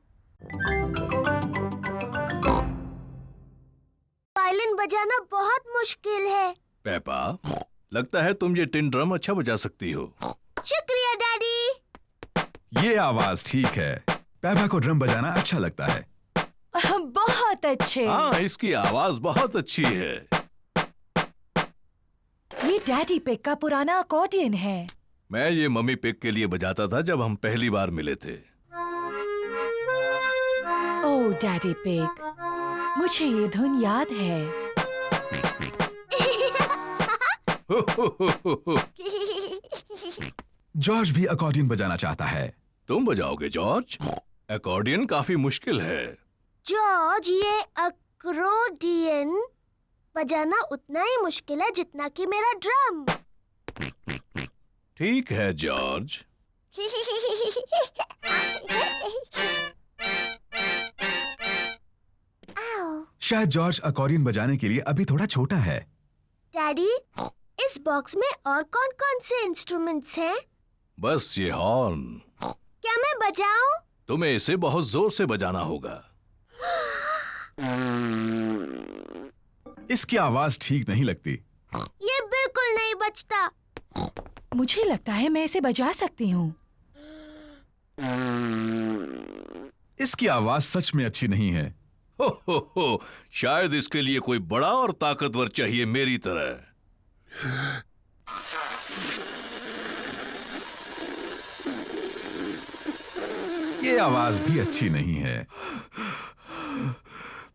वायलिन बजाना बहुत मुश्किल है। पेपा, लगता है तुम ये टिन ड्रम अच्छा बजा सकती हो। शुक्रिया डैडी। ये आवाज ठीक है। पेपा को ड्रम बजाना अच्छा लगता है। बहुत अच्छे। हाँ, इसकी आवाज बहुत अच्छी है। ये डैडी पिग का पुराना अकॉर्डियन है। मैं ये मम्मी पिग के लिए बजाता था जब हम पहली बार मिले थे। ओह डैडी पिग, मुझे ये धुन याद है। जॉर्ज भी अकॉर्डियन बजाना चाहता है। तुम बजाओगे जॉर्ज? अकॉर्डियन काफी मुश्किल है। जॉर्ज, ये अकॉर्डियन बजाना उतना ही मुश्किल है जितना कि मेरा ड्रम। ठीक है जॉर्ज। शायद जॉर्ज अकॉर्डियन बजाने के लिए अभी थोड़ा छोटा है। डैडी, इस बॉक्स में और कौन-कौन से इंस्ट्रूमेंट्स हैं? बस ये हॉर्न। क्या मैं बजाऊं? तुम्हें इसे बहुत जोर से बजाना होगा। इसकी आवाज ठीक नहीं लगती। ये बिल्कुल नहीं बजता। मुझे लगता है मैं इसे बजा सकती हूँ। इसकी आवाज सच में अच्छी नहीं है। हो, शायद इसके लिए कोई बड़ा और ताकतवर चाहिए मेरी तरह। ये आवाज भी अच्छी नहीं है।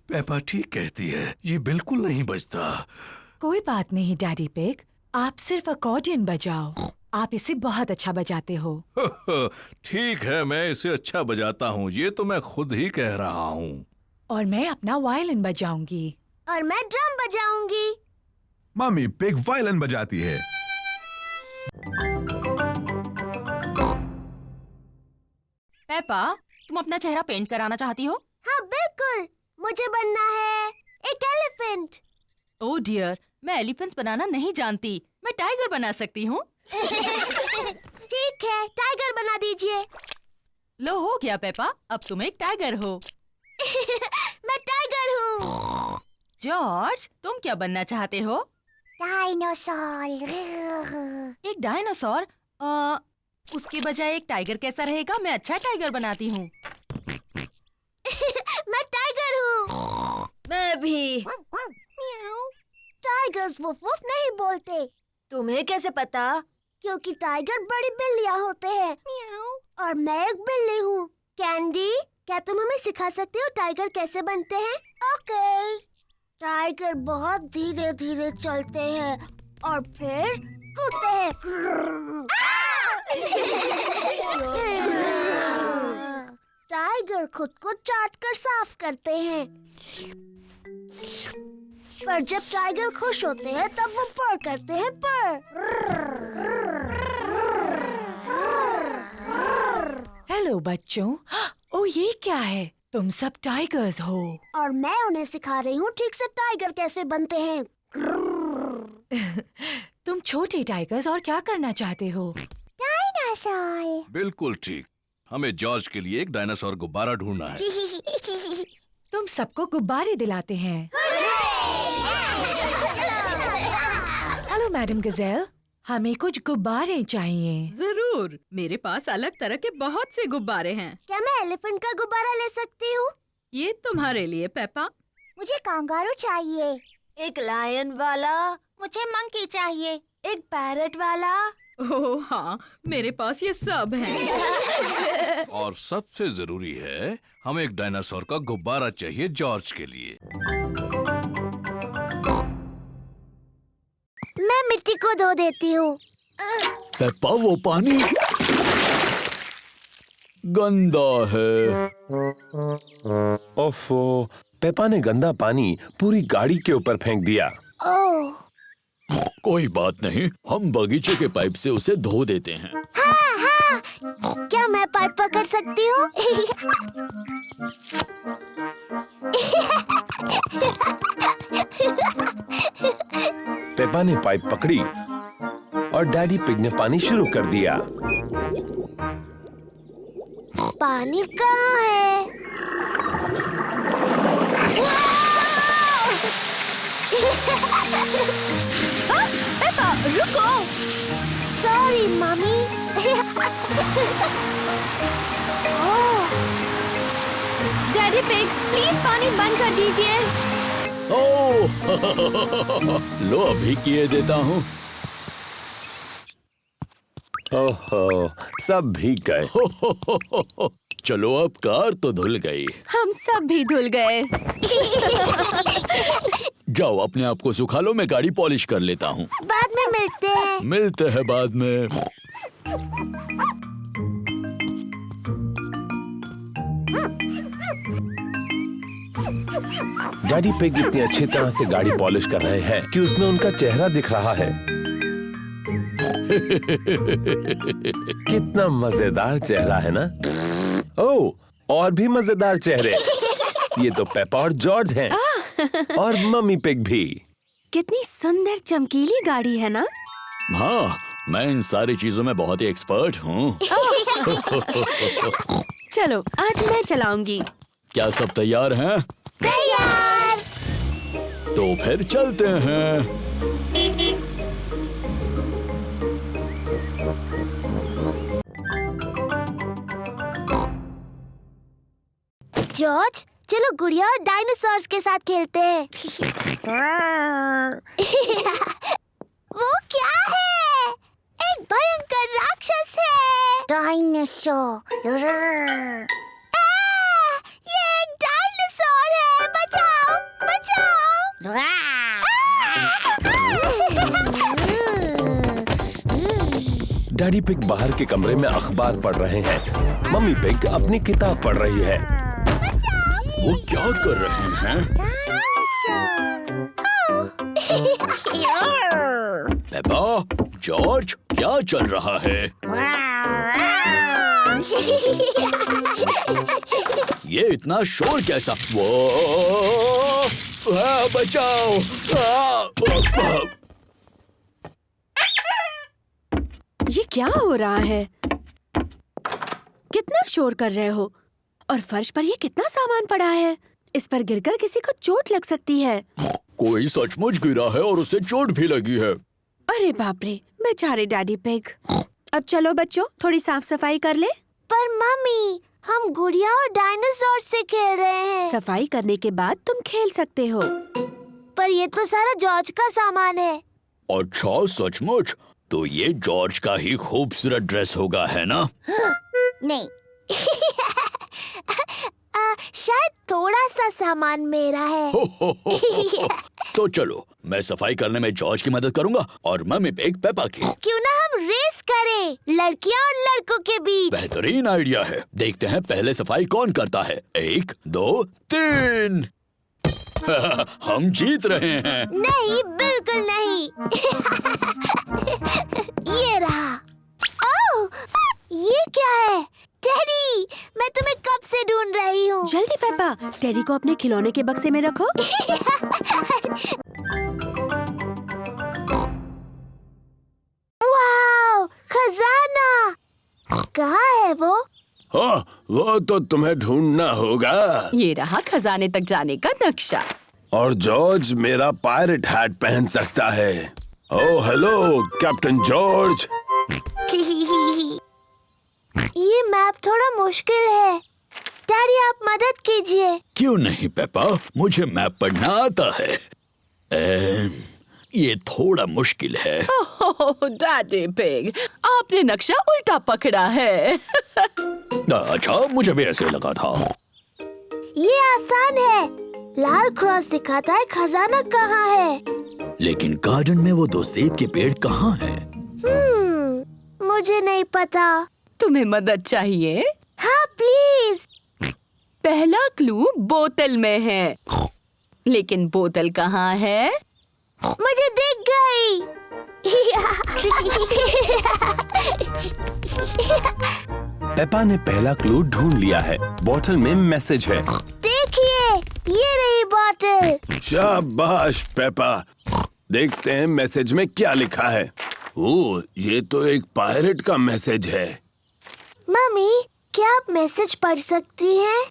पेपा ठीक कहती है, ये बिल्कुल नहीं बजता। कोई बात नहीं डैडी पिग, आप सिर्फ अकॉर्डियन बजाओ। आप इसे बहुत अच्छा बजाते हो। ठीक है, मैं इसे अच्छा बजाता हूँ, ये तो मैं खुद ही कह रहा हूँ। और मैं अपना वायलिन बजाऊंगी। और मैं ड्रम बजाऊंगी। मम्मी पिग वायलिन बजाती है। पेपा, तुम अपना चेहरा पेंट कराना चाहती हो? हाँ बिल्कुल, मुझे बनना है एक एलिफेंट। ओह डियर, मैं एलिफेंट्स बनाना नहीं जानती। मैं टाइगर बना सकती हूँ। ठीक है, टाइगर बना दीजिए। लो हो गया पेपा, अब तुम एक टाइगर हो। मैं टाइगर हूँ। जॉर्ज, तुम क्या बनना चाहते हो? डायनासोर। एक डायनासोर? उसके बजाय एक टाइगर कैसा रहेगा? मैं अच्छा टाइगर बनाती हूँ। मैं टाइगर हूँ। मैं भी। टाइगर्स वुफ वुफ नहीं बोलते। तुम्हें कैसे पता? क्योंकि टाइगर बड़ी बिल्लियाँ होते हैं और मैं एक बिल्ली हूँ। कैंडी, क्या तुम हमें सिखा सकते हो टाइगर कैसे बनते हैं? ओके। टाइगर बहुत धीरे धीरे चलते हैं और फिर कूदते हैं। टाइगर खुद को चाट कर साफ करते हैं। पर जब टाइगर खुश होते हैं तब वो पर करते हैं पर। हेलो बच्चों। ओ ये क्या है? तुम सब टाइगर्स हो। और मैं उन्हें सिखा रही हूँ ठीक से टाइगर कैसे बनते हैं। तुम छोटे टाइगर्स और क्या करना चाहते हो? डायनासोर। बिल्कुल ठीक। हमें जॉर्ज के लिए एक डायनासोर गुब्बारा ढूंढना है। तुम सबको गुब्बारे दिलाते हैं। हेलो मैडम गजेल, हमें कुछ गुब्बारे चाहिए। जरूर, मेरे पास अलग तरह के बहुत से गुब्बारे हैं। क्या मैं एलिफेंट का गुब्बारा ले सकती हूँ? ये तुम्हारे लिए पेपा। मुझे कांगारू चाहिए। एक लायन वाला, मुझे मंकी चाहिए। एक पैरट वाला। ओह हाँ, मेरे पास ये सब हैं। और सबसे जरूरी है, हमें एक डायनासोर का गुब्बारा चाहिए जॉर्ज के लिए। मैं मिट्टी को धो देती हूँ। पेप्पा, वो पानी गंदा है। ओफो, पेपा ने गंदा पानी पूरी गाड़ी के ऊपर फेंक दिया। ओह, कोई बात नहीं, हम बगीचे के पाइप से उसे धो देते हैं। हाँ हाँ, क्या मैं पाइप पकड़ सकती हूँ? पेपा ने पाइप पकड़ी और डैडी पिग ने पानी शुरू कर दिया। पानी कहाँ है? पेपा, रुको। Sorry mummy. Daddy pig, please पानी बंद कर दीजिए। ओह, लो अभी किए देता हूँ। ओहो, सब भीग गए। चलो, अब कार तो धुल गई। हम सब भी धुल गए। जाओ, अपने आप को सुखा लो, मैं गाड़ी पॉलिश कर लेता हूँ। बाद में मिलते हैं। मिलते हैं बाद में। डैडी पिग इतनी अच्छी तरह से गाड़ी पॉलिश कर रहे हैं कि उसमें उनका चेहरा दिख रहा है। कितना मजेदार चेहरा है ना? ओह, और भी मजेदार चेहरे। ये तो पेपा और जॉर्ज हैं। और मम्मी पिग भी। कितनी सुंदर चमकीली गाड़ी है ना? हाँ, मैं इन सारी चीजों में बहुत ही एक्सपर्ट हूँ। चलो, आज मैं चलाऊंगी। क्या सब तैयार हैं? तैयार। तो फिर चलते हैं। जॉर्ज, चलो गुड़िया और डायनासोर्स के साथ खेलते हैं। वो क्या है? एक भयंकर राक्षस है। डायनासोर। ये एक डायनासोर है। बचाओ, बचाओ। डैडी पिग बाहर के कमरे में अखबार पढ़ रहे हैं। मम्मी पिग अपनी किताब पढ़ रही है। वो क्या कर रहे हैं? पेपा, जॉर्ज, क्या चल रहा है? ये इतना शोर कैसा? वो बचाओ। ये क्या हो रहा है? कितना शोर कर रहे हो? और फर्श पर ये कितना सामान पड़ा है? इस पर गिरकर किसी को चोट लग सकती है। कोई सचमुच गिरा है और उसे चोट भी लगी है। अरे बाप रे, बेचारे डैडी पिग। अब चलो बच्चों, थोड़ी साफ सफाई कर ले। पर मम्मी, हम गुड़िया और डायनासोर से खेल रहे हैं। सफाई करने के बाद तुम खेल सकते हो। पर ये तो सारा जॉर्ज का सामान है। अच्छा, सचमुच? तो ये जॉर्ज का ही खूबसूरत ड्रेस होगा, है ना? नहीं। शायद थोड़ा सा सामान मेरा है। तो चलो, मैं सफाई करने में जॉर्ज की मदद करूंगा और मम्मी पिग पेपा की। क्यों ना हम रेस करें, लड़कियां और लड़कों के बीच। बेहतरीन आइडिया है। देखते हैं पहले सफाई कौन करता है। 1, 2, 3। हम जीत रहे हैं। नहीं, बिल्कुल नहीं। ये रहा। ओह, ये क्या है? टेडी, मैं तुम्हें कब से ढूंढ रही हूँ। जल्दी पेपा, टेडी को अपने खिलौने के बक्से में रखो। वाह, खजाना। कहाँ है वो? ओह, वो तो तुम्हें ढूंढना होगा। ये रहा खजाने तक जाने का नक्शा। और जॉर्ज मेरा पायरेट हैट पहन सकता है। Oh hello captain George. ये मैप थोड़ा मुश्किल है। डैडी आप मदद कीजिए। क्यों नहीं पेपा, मुझे मैप पढ़ना आता है। ये थोड़ा मुश्किल है। ओह डैडी पिग, आपने नक्शा उल्टा पकड़ा है। अच्छा, मुझे भी ऐसे लगा था। ये आसान है। लाल क्रॉस दिखाता है खजाना कहाँ है। लेकिन गार्डन में वो 2 सेब के पेड़ कहाँ हैं? मुझे नहीं पता। तुम्हें मदद चाहिए? हाँ प्लीज। पहला क्लू बोतल में है, लेकिन बोतल कहाँ है? मुझे दिख गई। पेपा ने पहला क्लू ढूंढ लिया है। बोतल में मैसेज है। देखिए, ये रही बोतल। शाबाश पेपा। देखते हैं मैसेज में क्या लिखा है। ओह, ये तो एक पायरेट का मैसेज है। मम्मी, क्या आप मैसेज पढ़ सकती हैं?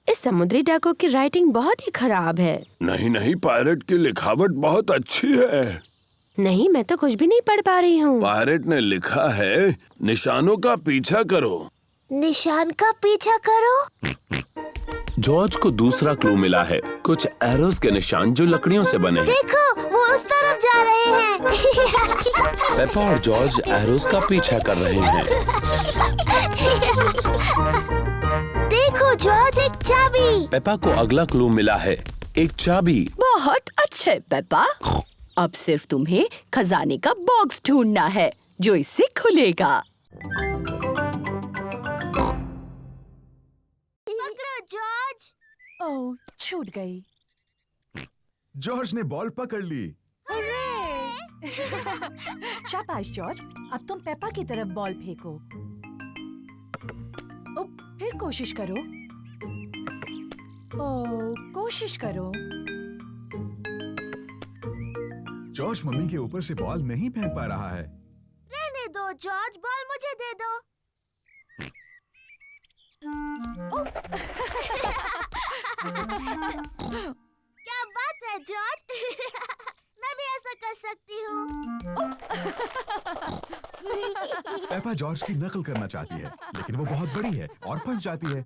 इस समुद्री डाकू की राइटिंग बहुत ही खराब है। नहीं नहीं, पायरेट की लिखावट बहुत अच्छी है। नहीं, मैं तो कुछ भी नहीं पढ़ पा रही हूँ। पायरेट ने लिखा है, निशानों का पीछा करो। निशान का पीछा करो। जॉर्ज को दूसरा क्लू मिला है। कुछ एरोस के निशान जो लकड़ियों से बने हैं। देखो, वो उस तरफ जा रहे हैं। पेपा और जॉर्ज एरोस का पीछा कर रहे हैं। देखो जॉर्ज, एक चाबी। पेपा को अगला क्लू मिला है, एक चाबी। बहुत अच्छे पेपा। अब सिर्फ तुम्हें खजाने का बॉक्स ढूंढना है जो इससे खुलेगा। पकड़ो जॉर्ज। ओह, छूट गई। जॉर्ज ने बॉल पकड़ ली। शाबाश जॉर्ज, अब तुम पेपा की तरफ बॉल फेंको। ओ, फिर कोशिश करो। ओ, कोशिश करो। जॉर्ज मम्मी के ऊपर से बॉल नहीं फेंक पा रहा है। रहने दो जॉर्ज, बॉल मुझे दे दो। क्या बात है जॉर्ज। मैं भी ऐसा कर सकती हूँ। पेपा जॉर्ज की नकल करना चाहती है, लेकिन वो बहुत बड़ी है और फंस जाती है।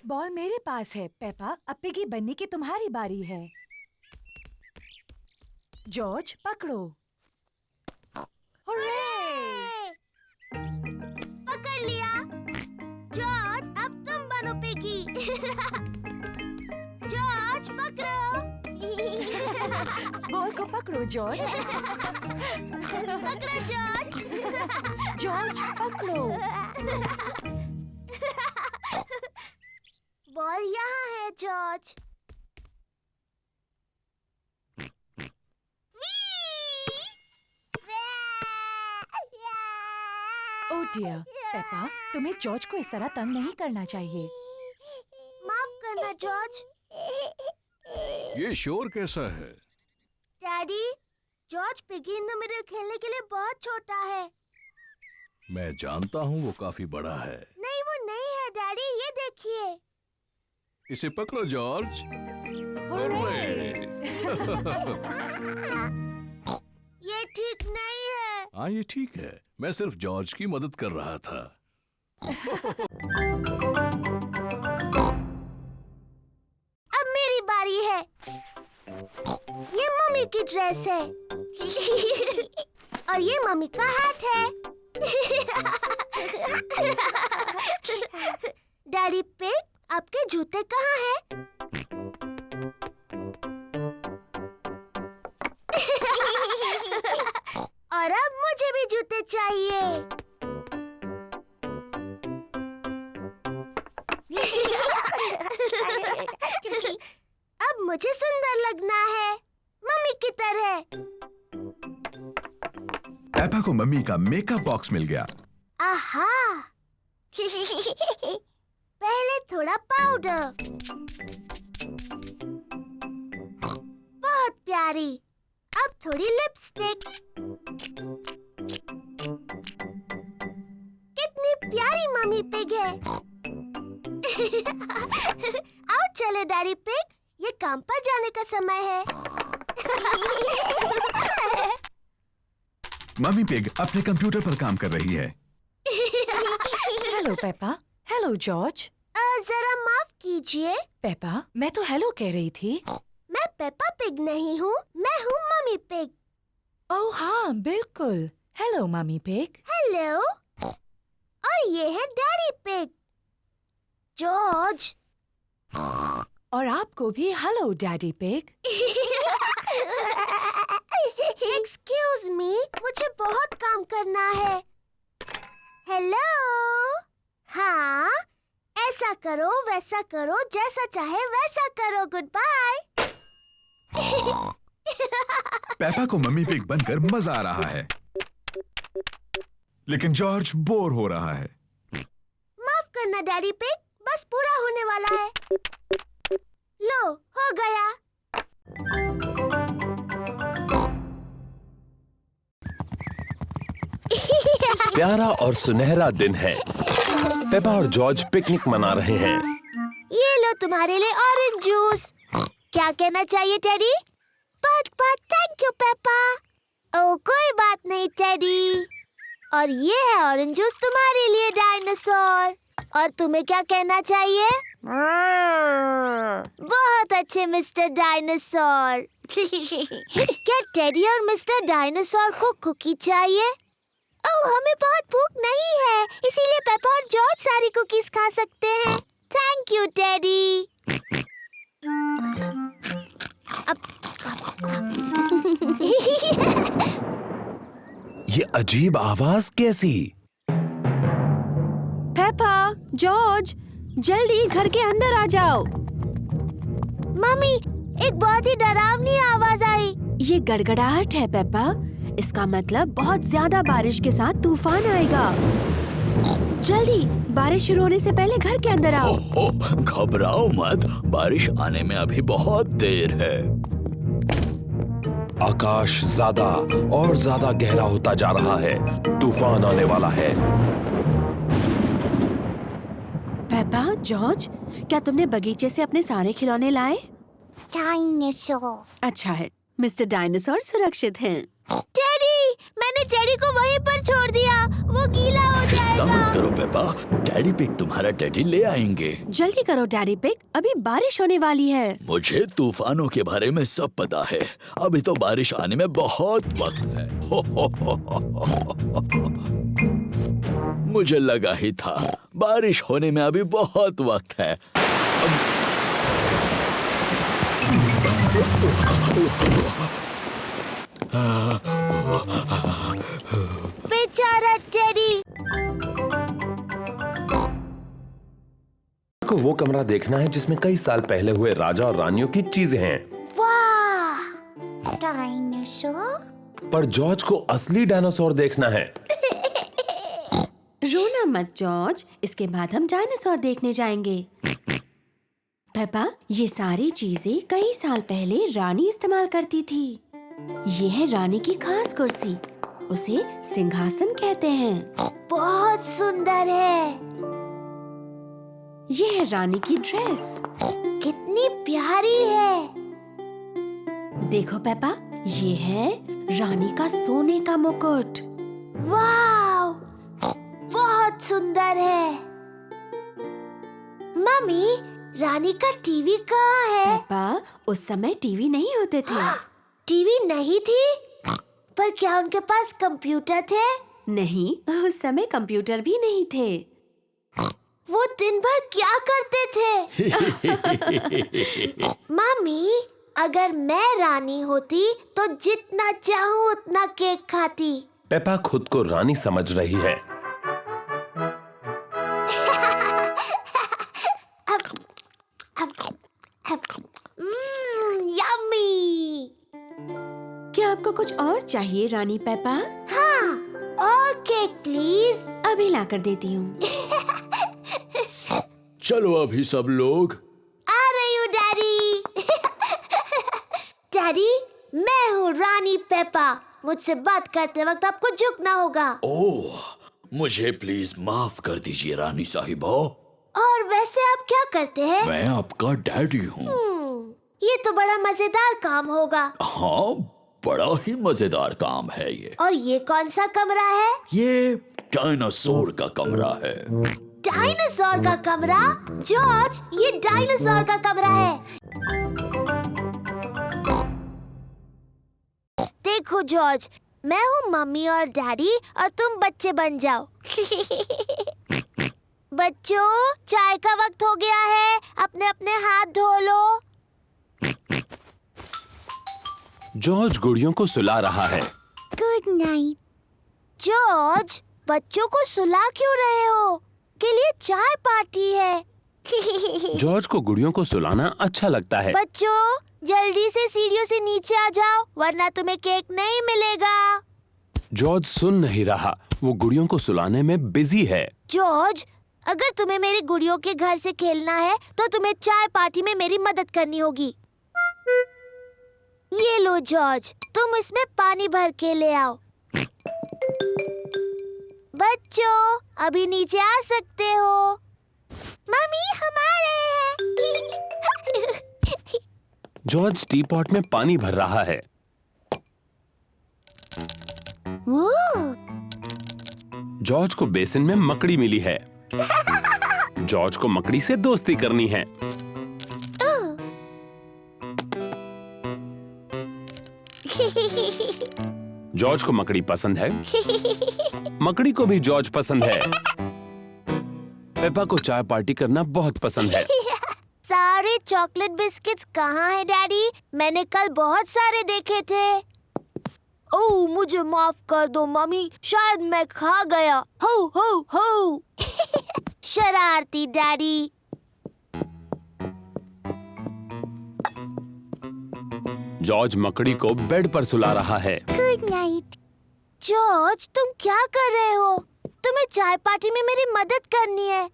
बॉल मेरे पास है पेपा। अब पिगी बनने की तुम्हारी बारी है। जॉर्ज पकड़ो। पकड़ लिया। जॉर्ज, अब तुम बनो पिगी। जॉर्ज पकड़ो। बॉल को पकड़ो जॉर्ज। पकड़ो जॉर्ज। जॉर्ज पकड़ो। बॉल यहाँ है जॉर्ज। ओह डियर, पेपा, तुम्हें जॉर्ज को इस तरह तंग नहीं करना चाहिए। माफ करना जॉर्ज। ये शोर कैसा है? Daddy, George piggy in the middle खेलने के लिए बहुत छोटा है। मैं जानता हूँ वो काफी बड़ा है। नहीं, वो नहीं है डैडी, ये देखिए। इसे पकड़ो जॉर्ज। ये ठीक नहीं है। हाँ ये ठीक है, मैं सिर्फ जॉर्ज की मदद कर रहा था। अब मेरी बारी है। ये मम्मी की ड्रेस है। और ये मम्मी का हैट है। डैडी पिग, आपके जूते कहाँ हैं? और अब मुझे भी जूते चाहिए। अब मुझे सुंदर लगना है, मम्मी की तरह। पेपा को मम्मी का मेकअप बॉक्स मिल गया। आहा। पहले थोड़ा पाउडर। बहुत प्यारी। अब थोड़ी लिपस्टिक। कितनी प्यारी मम्मी पिग है। आओ चले डैडी पिग, ये काम पर जाने का समय है। मम्मी पिग अपने कंप्यूटर पर काम कर रही है। Hello Peppa. Hello George. जरा माफ कीजिए, पेपा, मैं तो हेलो कह रही थी। मैं पेपा पिग नहीं हूँ, मैं हूँ मम्मी पिग। ओह हाँ, बिल्कुल। Hello mummy pig. हेलो। और ये है डैडी पिग, जॉर्ज। और आपको भी hello daddy pig. Excuse me, मुझे बहुत काम करना है। हेलो। हाँ, ऐसा करो वैसा करो, जैसा चाहे वैसा करो, गुड बाय। पेपा को मम्मी पिग बनकर मजा आ रहा है, लेकिन जॉर्ज बोर हो रहा है। माफ करना डैडी पिग, बस पूरा होने वाला है। लो, हो गया। प्यारा और सुनहरा दिन है। पेपा और जॉर्ज पिकनिक मना रहे हैं। ये लो तुम्हारे लिए ऑरेंज जूस। क्या कहना चाहिए टेडी? बहुत बहुत थैंक यू पेपा। ओह कोई बात नहीं टेडी। और ये है ऑरेंज जूस तुम्हारे लिए डायनासोर। और तुम्हें क्या कहना चाहिए? बहुत अच्छे मिस्टर डायनासोर। क्या टेडी और मिस्टर डायनासोर को कुकी चाहिए? ओह हमें बहुत भूख नहीं है, इसीलिए पेपा और जॉर्ज सारी कुकीज खा सकते हैं। Thank you teddy. ये अजीब आवाज कैसी? पेपा, जॉर्ज, जल्दी घर के अंदर आ जाओ। मम्मी, एक बहुत ही डरावनी आवाज आई। ये गड़गड़ाहट है पेपा, इसका मतलब बहुत ज्यादा बारिश के साथ तूफान आएगा। जल्दी, बारिश शुरू होने से पहले घर के अंदर आओ। घबराओ मत, बारिश आने में अभी बहुत देर है। आकाश ज्यादा और ज्यादा गहरा होता जा रहा है। तूफान आने वाला है। पेपा, जॉर्ज, क्या तुमने बगीचे से अपने सारे खिलौने लाए? डायनासोर। अच्छा है, मिस्टर डायनासोर सुरक्षित हैं। टेडी, मैंने टेडी को वहीं पर छोड़ दिया, वो गीला हो चिंता मत जाएगा। करो पेपा, डैडी पिग तुम्हारा टेडी ले आएंगे। जल्दी करो डैडी पिग, अभी बारिश होने वाली है। मुझे तूफानों के बारे में सब पता है। अभी तो बारिश आने में बहुत वक्त है। मुझे लगा ही था, बारिश होने में अभी बहुत वक्त है। बेचारा टेडी। को वो कमरा देखना है जिसमें कई साल पहले हुए राजा और रानियों की चीजें हैं। वाह, डायनासोर। पर जॉर्ज को असली डायनासोर देखना है। रोना मत जॉर्ज, इसके बाद हम डायनासोर देखने जाएंगे। पेपा, ये सारी चीजें कई साल पहले रानी इस्तेमाल करती थी। ये है रानी की खास कुर्सी, उसे सिंहासन कहते हैं। बहुत सुंदर है। ये है रानी की ड्रेस। कितनी प्यारी है। देखो पेपा, ये है रानी का सोने का मुकुट। वाव, बहुत सुंदर है। मम्मी, रानी का टीवी कहाँ है? पेपा, उस समय टीवी नहीं होते थे। टीवी नहीं थी? पर क्या उनके पास कंप्यूटर थे? नहीं, उस समय कंप्यूटर भी नहीं थे। वो दिन भर क्या करते थे? मम्मी, अगर मैं रानी होती तो जितना चाहूँ उतना केक खाती। पेपा खुद को रानी समझ रही है। यम्मी। क्या आपको कुछ और चाहिए रानी पेपा? हाँ, और केक प्लीज। अभी लाकर देती हूँ। चलो अभी सब लोग। आ रही हूँ डैडी। डैडी, मैं हूँ रानी पेपा मुझसे बात करते वक्त आपको झुकना होगा। ओह, मुझे प्लीज माफ कर दीजिए रानी साहिबा। और वैसे आप क्या करते हैं? मैं आपका डैडी हूँ। ये तो बड़ा मजेदार काम होगा। हाँ, बड़ा ही मजेदार काम है ये। और ये कौन सा कमरा है? ये डायनासोर का कमरा है। डायनासोर का कमरा? जॉर्ज, ये डायनासोर का कमरा है। देखो जॉर्ज, मैं हूँ मम्मी और डैडी और तुम बच्चे बन जाओ। बच्चों, चाय का वक्त हो गया है, अपने अपने हाथ धो लो। जॉर्ज गुड़ियों को सुला रहा है। Good night. जॉर्ज, बच्चों को सुला क्यों रहे हो? के लिए चाय पार्टी है। जॉर्ज को गुड़ियों को सुलाना अच्छा लगता है। बच्चों, जल्दी से सीढ़ियों से नीचे आ जाओ, वरना तुम्हें केक नहीं मिलेगा। जॉर्ज सुन नहीं रहा, वो गुड़ियों को सुलाने में बिजी है। जॉर्ज, अगर तुम्हें मेरी गुड़ियों के घर से खेलना है तो तुम्हें चाय पार्टी में मेरी मदद करनी होगी। ये लो जॉर्ज, तुम इसमें पानी भर के ले आओ। बच्चों, अभी नीचे आ सकते हो। मम्मी, हम आ रहे हैं। जॉर्ज टी पॉट में पानी भर रहा है। जॉर्ज को बेसिन में मकड़ी मिली है। जॉर्ज को मकड़ी से दोस्ती करनी है। जॉर्ज को मकड़ी पसंद है। मकड़ी को भी जॉर्ज पसंद है। पेपा को चाय पार्टी करना बहुत पसंद है। सारे चॉकलेट बिस्किट्स कहाँ हैं डैडी? मैंने कल बहुत सारे देखे थे। ओह, मुझे माफ कर दो मम्मी, शायद मैं खा गया। हो हो हो। शरारती डैडी। जॉर्ज मकड़ी को बेड पर सुला रहा है। Good night. जॉर्ज, तुम क्या कर रहे हो? तुम्हें चाय पार्टी में मेरी मदद करनी है।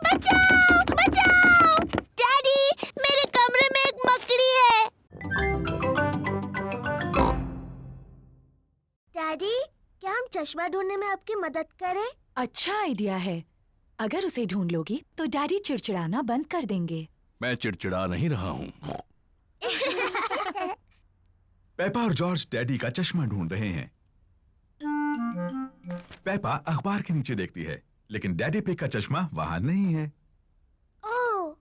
बचाओ, बचाओ! डैडी, मेरे कमरे में एक मकड़ी है। डैडी, क्या हम चश्मा ढूंढने में आपकी मदद करें? अच्छा आइडिया है। अगर उसे ढूंढ लोगी तो डैडी चिड़चिड़ाना बंद कर देंगे। मैं चिड़चिड़ा नहीं रहा हूँ। पेपा और जॉर्ज डैडी का चश्मा ढूंढ रहे हैं। पेपा अखबार के नीचे देखती है, लेकिन डैडी पिग का चश्मा वहां नहीं है। ओह,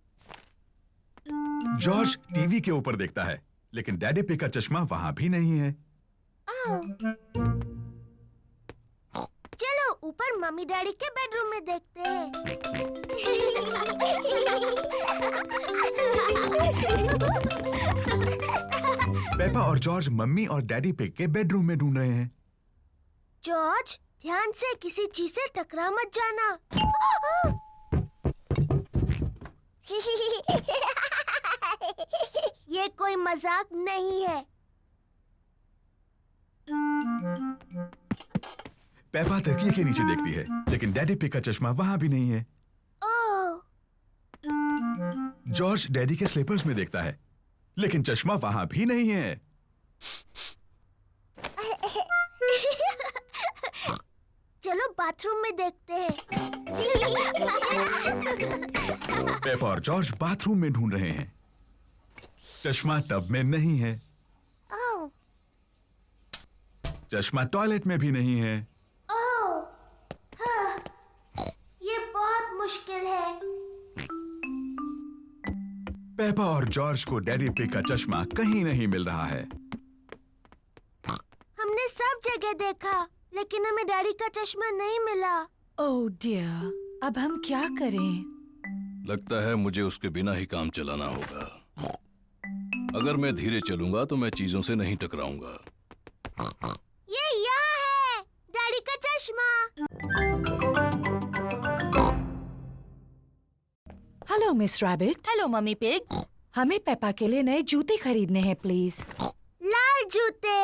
जॉर्ज टीवी के ऊपर देखता है, लेकिन डैडी पिग का चश्मा वहां भी नहीं है। चलो ऊपर मम्मी डैडी के बेडरूम में देखते हैं। पेपा और जॉर्ज मम्मी और डैडी पिग के बेडरूम में ढूंढ रहे हैं। जॉर्ज, ध्यान से किसी चीज से टकरा मत जाना। ये कोई मजाक नहीं है। पेपा तकिए के नीचे देखती है, लेकिन डैडी पिग का चश्मा वहां भी नहीं है। ओह, जॉर्ज डैडी के स्लीपर्स में देखता है, लेकिन चश्मा वहां भी नहीं है। चलो बाथरूम में देखते हैं। पेपा और जॉर्ज बाथरूम में ढूंढ रहे हैं। चश्मा टब में नहीं है। ओह, चश्मा टॉयलेट में भी नहीं है। ओह, हाँ, ये बहुत मुश्किल है। पेपा और जॉर्ज को डैडी पिग का चश्मा कहीं नहीं मिल रहा है। हमने सब जगह देखा, लेकिन हमें डैडी का चश्मा नहीं मिला। ओह डियर, अब हम क्या करें? लगता है मुझे उसके बिना ही काम चलाना होगा। अगर मैं धीरे चलूंगा तो मैं चीजों से नहीं टकराऊंगा। ये यहाँ है, डैडी का चश्मा। Hello miss rabbit. Hello mummy pig. हमें पेपा के लिए नए जूते खरीदने हैं प्लीज। लाल जूते।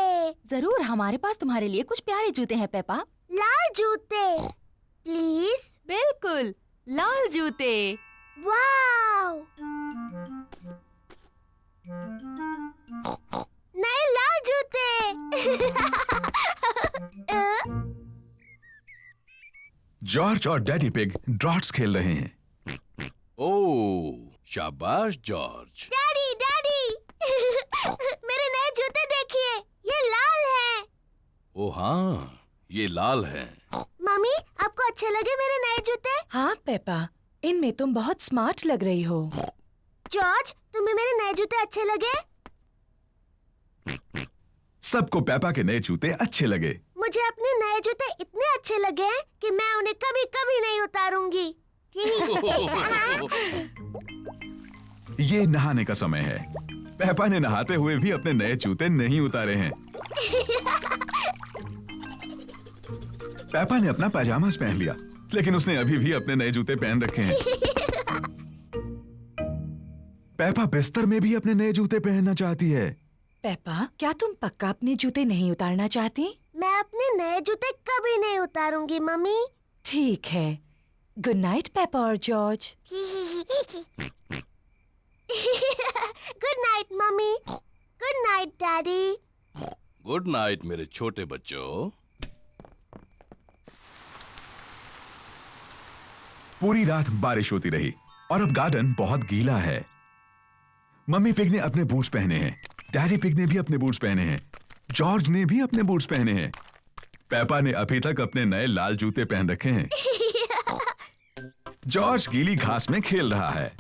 जरूर, हमारे पास तुम्हारे लिए कुछ प्यारे जूते हैं पेपा। लाल जूते प्लीज। बिल्कुल, लाल जूते। वाव! नए लाल जूते। जॉर्ज और डैडी पिग ड्रॉट्स खेल रहे हैं। ओह, शाबाश जॉर्ज। डैडी डैडी मेरे नए जूते देखिए, ये लाल हैं। ओ हाँ, ये लाल हैं। मम्मी, आपको अच्छे लगे मेरे नए जूते? हाँ पेपा, इनमें तुम बहुत स्मार्ट लग रही हो। जॉर्ज, तुम्हें मेरे नए जूते अच्छे लगे? सबको पेपा के नए जूते अच्छे लगे। मुझे अपने नए जूते इतने अच्छे लगे हैं कि मैं उन्हें कभी कभी नहीं उतारूंगी। ये नहाने का समय है। पेपा ने नहाते हुए भी अपने नए जूते नहीं उतारे हैं। पेपा ने अपना पैजामास पहन लिया, लेकिन उसने अभी भी अपने नए जूते पहन रखे हैं। पेपा बिस्तर में भी अपने नए जूते पहनना चाहती है। पेपा, क्या तुम पक्का अपने जूते नहीं उतारना चाहती? मैं अपने नए जूते कभी नहीं उतारूंगी मम्मी। ठीक है। गुड नाइट पेपा और George. Good night mummy. Good night daddy. Good night मेरे छोटे बच्चों। पूरी रात बारिश होती रही और अब गार्डन बहुत गीला है। मम्मी पिग ने अपने बूट्स पहने हैं, डैडी पिग ने भी अपने बूट्स पहने हैं, जॉर्ज ने भी अपने बूट्स पहने हैं। पेपा ने अभी तक अपने नए लाल जूते पहन रखे हैं। जॉर्ज गीली घास में खेल रहा है।